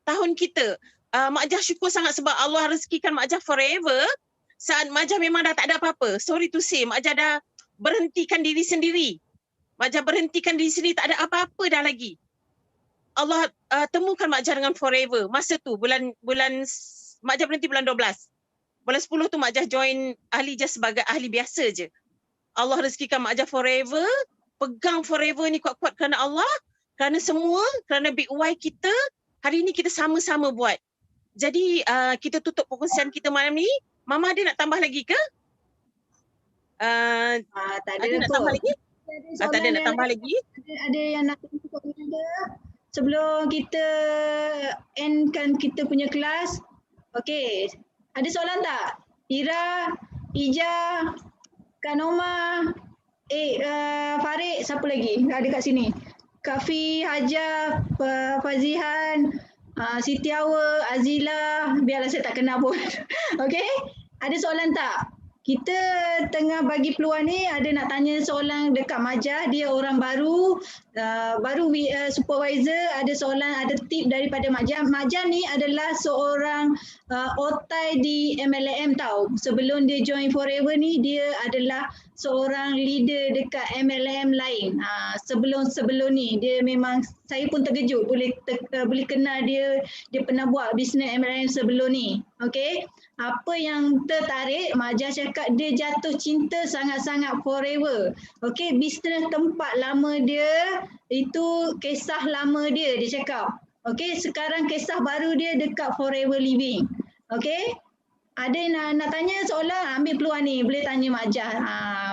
Speaker 1: Tahun kita. Mak Jah syukur sangat sebab Allah rezekikan Mak Jah Forever. Saat Mak Jah memang dah tak ada apa-apa. Sorry to say, Mak Jah dah berhentikan diri sendiri. Mak Jah berhentikan diri sendiri, tak ada apa-apa dah lagi. Allah temukan Mak Jah dengan Forever. Masa tu bulan Mak Jah berhenti bulan 12. Bulan 10 tu Mak Jah join ahli Jah sebagai ahli biasa je. Allah rezekikan Mak Jah Forever. Pegang Forever ni kuat-kuat kerana Allah, kerana semua, kerana Big Y kita. Hari ni kita sama-sama buat. Jadi kita tutup perkongsian kita malam ni. Mama ada nak tambah lagi ke?
Speaker 2: Tak ada
Speaker 1: nak tambah lagi? Tak ada nak tambah lagi?
Speaker 2: Ada yang nak tambah. Sebelum kita endkan kita punya kelas. Okey, ada soalan tak? Ira, Ija, Kanoma, Farid, siapa lagi ada kat sini? Kafi, Hajar, Fazihan, Siti Awa, Azila, biarlah saya tak kenal pun. Okey, ada soalan tak? Kita tengah bagi peluang ni, ada nak tanya soalan dekat Majah, dia orang baru supervisor, ada soalan, ada tip daripada Majah. Majah ni adalah seorang otai di MLM tau. Sebelum dia join Forever ni, dia adalah seorang leader dekat MLM lain. Sebelum ni, dia memang, saya pun terkejut boleh kenal dia pernah buat bisnes MLM sebelum ni. Okey. Apa yang tertarik, Majah cakap dia jatuh cinta sangat-sangat Forever. Okey, bisnes tempat lama dia, itu kisah lama dia cakap. Okey, sekarang kisah baru dia dekat Forever Living. Okey, ada nak tanya soalan, ambil peluang ni, boleh tanya Majah.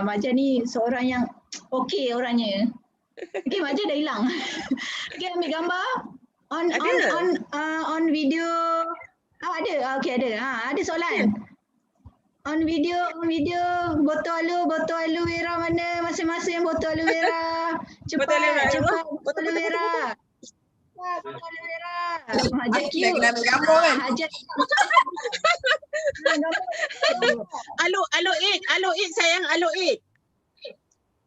Speaker 2: Majah ni seorang yang okey orangnya. Okay, Mak Jah dah hilang. Okay, ambil gambar. On video. Ada. Okay, ada. Ada soalan. On video. Botol aloe vera mana? Masing-masing botol aloe vera.
Speaker 1: Botol aloe vera.
Speaker 2: Cepat.
Speaker 1: Botol
Speaker 2: Botol aloe vera. Botol aloe vera. Hajat cute.
Speaker 5: Kena ambil gambar kan?
Speaker 2: Hajat.
Speaker 1: Aloe Eid sayang, Aloe Eid.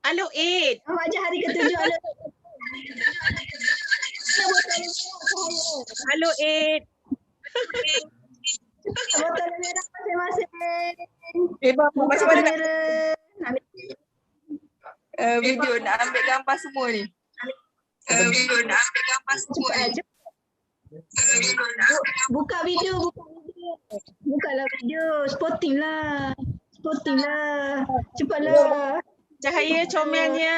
Speaker 1: Aloe Eid.
Speaker 2: Mak Jah hari ke-7 aloe.
Speaker 1: Aloe Eid.
Speaker 2: Botol aloe vera masing-masing.
Speaker 5: Bang, macam mana nak
Speaker 2: Vera.
Speaker 5: video nak ambil gambar semua ni?
Speaker 2: Buka video. Bukalah video. Spotting lah. Cepatlah.
Speaker 1: Cahaya comelnya.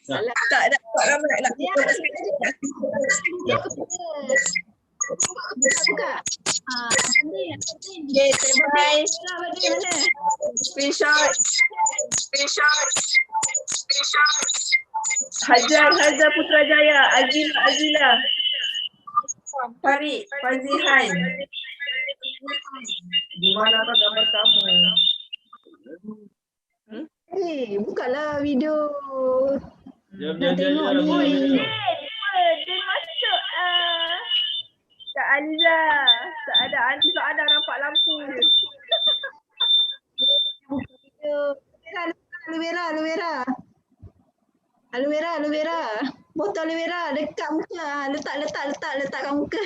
Speaker 5: Tak ada buat ramai nak.
Speaker 2: Ya. Buka.
Speaker 5: Okay, bye.
Speaker 2: Mana?
Speaker 5: Screenshot. Hajar Putrajaya, Azila. Farid, Fazihan. Di mana gambar kamu?
Speaker 2: Bukalah video.
Speaker 3: Jom.
Speaker 2: Nak tengok ni.
Speaker 5: Dia masuk Kak Aliza. Tak ada nampak lampu dia.
Speaker 2: Buka video. Aloe vera. Botol aloe vera dekat muka. Letak kat muka.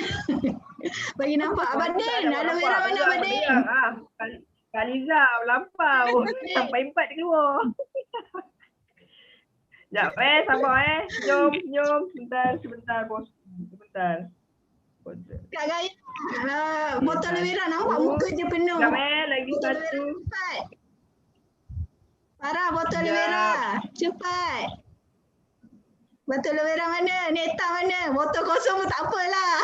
Speaker 2: Bagi nampak. Abadin, aloe vera mana Abadin?
Speaker 5: Kak Aliza lampau. Sampai 4 keluar. Sekejap sabar Jom. Sebentar bos. Sebentar.
Speaker 2: Kak Gaya. Botol aloe vera nampak muka je penuh.
Speaker 5: Sekejap lagi
Speaker 2: Botol aloe
Speaker 5: satu.
Speaker 2: vera cepat. Farah, botol aloe vera. Cepat. Botol aloe vera mana? Neta mana? Botol kosong pun tak apalah.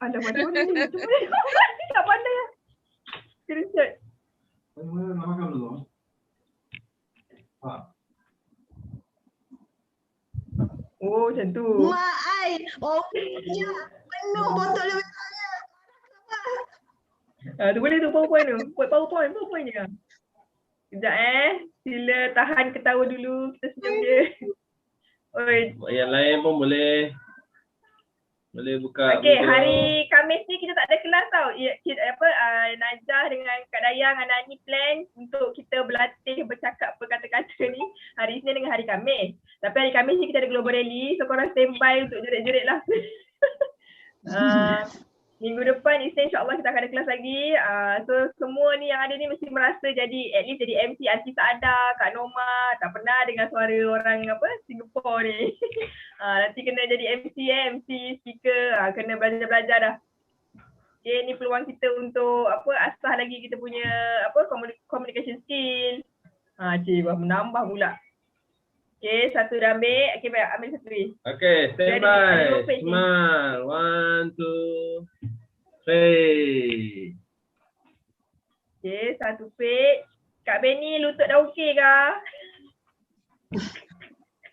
Speaker 5: Ada macam mana ni? Tak pandai lah. Screenshot. Oh macam tu.
Speaker 2: Mak ai. Oh, ya. Penuh botol aloe vera.
Speaker 5: Tu boleh tu PowerPoint tu. Buat PowerPoint je. Sekejap Sila tahan ketawa dulu. Kita senyum dia. Oi.
Speaker 3: Yang lain pun boleh. Boleh buka.
Speaker 5: Okey,
Speaker 3: video.
Speaker 5: hari Khamis ni kita tak ada kelas tau. Najah dengan Kak Dayang, Anak Ani plan untuk kita berlatih bercakap berkata-kata ni hari Isnin dengan hari Khamis. Tapi hari Khamis ni kita ada Global Rally, so korang standby untuk jerit-jerit lah. Minggu depan Isnin insyaAllah kita akan ada kelas lagi. So semua ni yang ada ni mesti merasa jadi at least jadi MC Aziz Saada, Kak Norma. Tak pernah dengar suara orang Singapore ni. Nanti kena jadi MC speaker. Kena belajar dah. Okay, ni peluang kita untuk asah lagi kita punya communication skill. Cik menambah pula. Okay, satu dah ambil. Okay, baik, ambil satu lagi.
Speaker 3: Okay, stand by. Smile. 1, 2, 3.
Speaker 5: Okay, satu page. Kak Benny, lutut dah okey ke?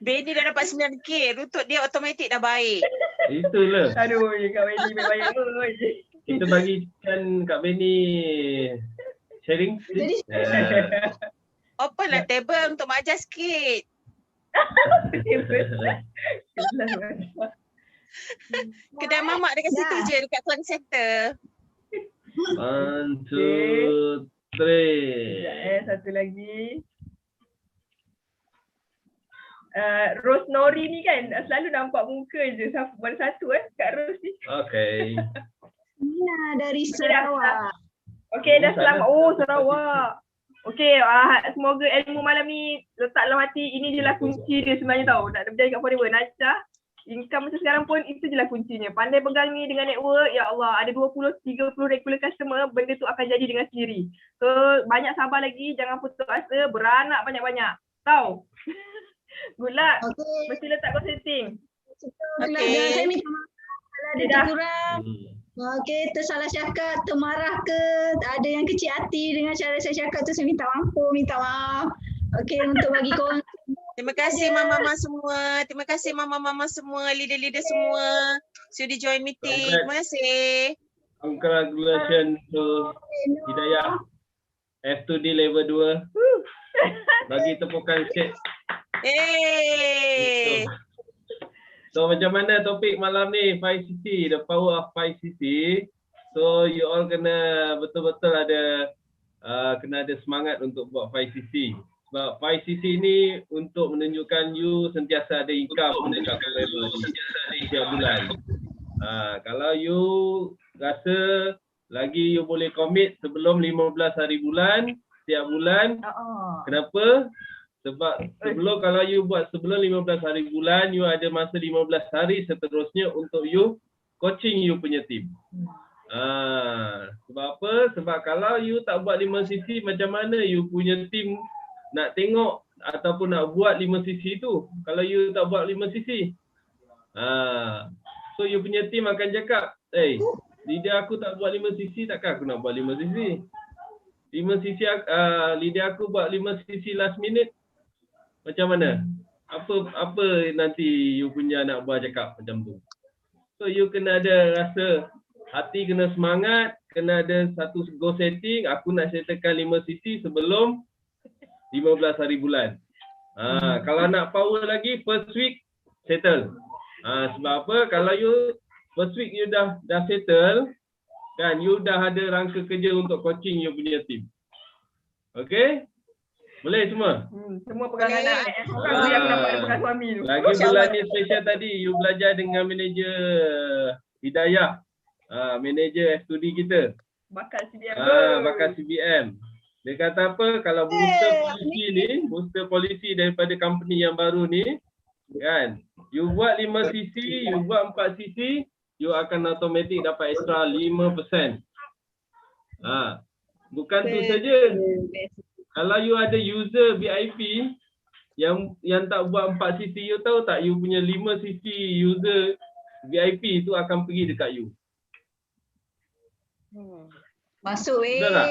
Speaker 1: Benny dah dapat 9K, lutut dia automatik dah baik.
Speaker 3: Itulah.
Speaker 5: Aduh, Kak Benny baik.
Speaker 3: Kita bagikan Kak Benny sharing.
Speaker 1: Open lah table untuk Mak Jah sikit. Kedai mamak dekat situ je, dekat Klang Center.
Speaker 3: 1, 2, 3.
Speaker 5: Satu lagi. Rose Nori ni kan selalu nampak muka je mana satu Kak Rose ni.
Speaker 3: Okay.
Speaker 2: Nina dari Sarawak.
Speaker 5: Okay, dah selamat. Oh, Sarawak. Okay, semoga ilmu malam ni letak dalam hati. Ini je lah kunci dia sebenarnya tau. Nak berjaya kat Forever. Najah, income macam sekarang pun itu je lah kuncinya. Pandai pegang ni dengan network. Ya Allah, ada 20-30 regular customer. Benda tu akan jadi dengan sendiri. So, banyak sabar lagi. Jangan putus asa. Beranak banyak-banyak. Tahu? Good luck. Mesti letak consenting.
Speaker 2: Okay. Saya minta maaf kalau ada
Speaker 5: Dah.
Speaker 2: kurang. Okey, tersalah cakap, termarah ke, ada yang kecil hati dengan cara saya cakap tu, saya minta ampun, minta maaf. Okey, untuk bagi korang.
Speaker 1: Terima kasih mama-mama semua. Terima kasih mama-mama semua, leader-leader semua. Sudi join meeting. Terima kasih.
Speaker 3: Congratulations to Hidayah F2D level 2. Bagi tepukan sikit.
Speaker 1: Hey.
Speaker 3: So macam mana topik malam ni 5cc, the power of 5cc. So you all kena betul-betul ada kena ada semangat untuk buat 5cc. Sebab 5cc ni untuk menunjukkan you sentiasa ada income dekat level setiap bulan. Kalau you rasa lagi you boleh commit sebelum 15 hari bulan setiap bulan. Kenapa? Sebab sebelum kalau you buat sebelum 15 hari bulan, you ada masa 15 hari seterusnya untuk you coaching you punya team. Sebab apa? Sebab kalau you tak buat 5cc, macam mana you punya team nak tengok ataupun nak buat 5cc tu kalau you tak buat 5cc? So you punya team akan cakap, leader aku tak buat 5cc, takkan aku nak buat 5cc? 5cc leader aku buat 5cc last minute. Macam mana? Apa nanti you punya anak buah cakap macam tu? So you kena ada rasa hati, kena semangat, kena ada satu goal setting. Aku nak settlekan 5cc sebelum 15 hari bulan. Kalau nak power lagi, first week settle. Sebab apa? Kalau you first week you dah settle, kan, you dah ada rangka kerja untuk coaching you punya team. Okay? Boleh semua?
Speaker 5: Semua pegang anak. Seorang tu yang dapat pegang suami tu.
Speaker 3: Lagi bulan ni special tadi, you belajar dengan manager Hidayah. Manager F2D kita.
Speaker 5: Bakal CBM.
Speaker 3: Bakal CBM. Dia kata apa, kalau booster polisi daripada company yang baru ni, kan, you buat 5cc, you buat 4cc, you akan automatic dapat extra 5%. Bukan tu saja. Kalau you ada user VIP yang tak buat 4cc, you tahu tak, you punya 5cc user VIP tu akan pergi dekat you.
Speaker 2: Masuk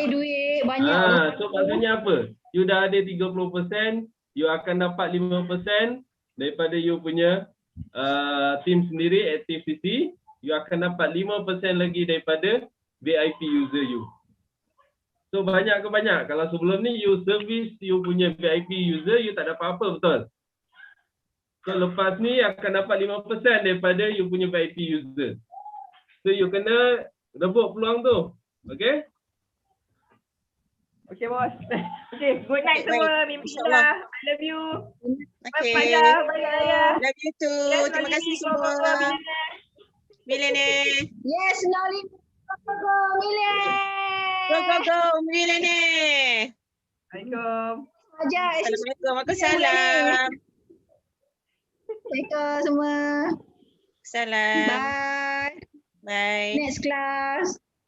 Speaker 2: duit banyak.
Speaker 3: So maksudnya apa? You dah ada 30%, you akan dapat 5% daripada you punya team sendiri, Active CC. You akan dapat 5% lagi daripada VIP user you. So banyak ke banyak? Kalau sebelum ni you service you punya VIP user, you tak dapat apa, betul? So lepas ni akan dapat 5% daripada you punya VIP user. So you kena rebut peluang tu. Okay?
Speaker 5: Okay bos. Okay, good night semua. Mimpilah. I love you.
Speaker 1: Okay.
Speaker 5: Bye.
Speaker 1: Love you too. Terima kasih semua. Millionaire.
Speaker 2: Yes, Noli. Millionaire.
Speaker 1: Go, millionaire.
Speaker 5: Assalamualaikum.
Speaker 1: Assalamualaikum. Waalaikumsalam.
Speaker 2: Assalamualaikum semua.
Speaker 1: Salam.
Speaker 2: Bye.
Speaker 1: Bye.
Speaker 2: Next class.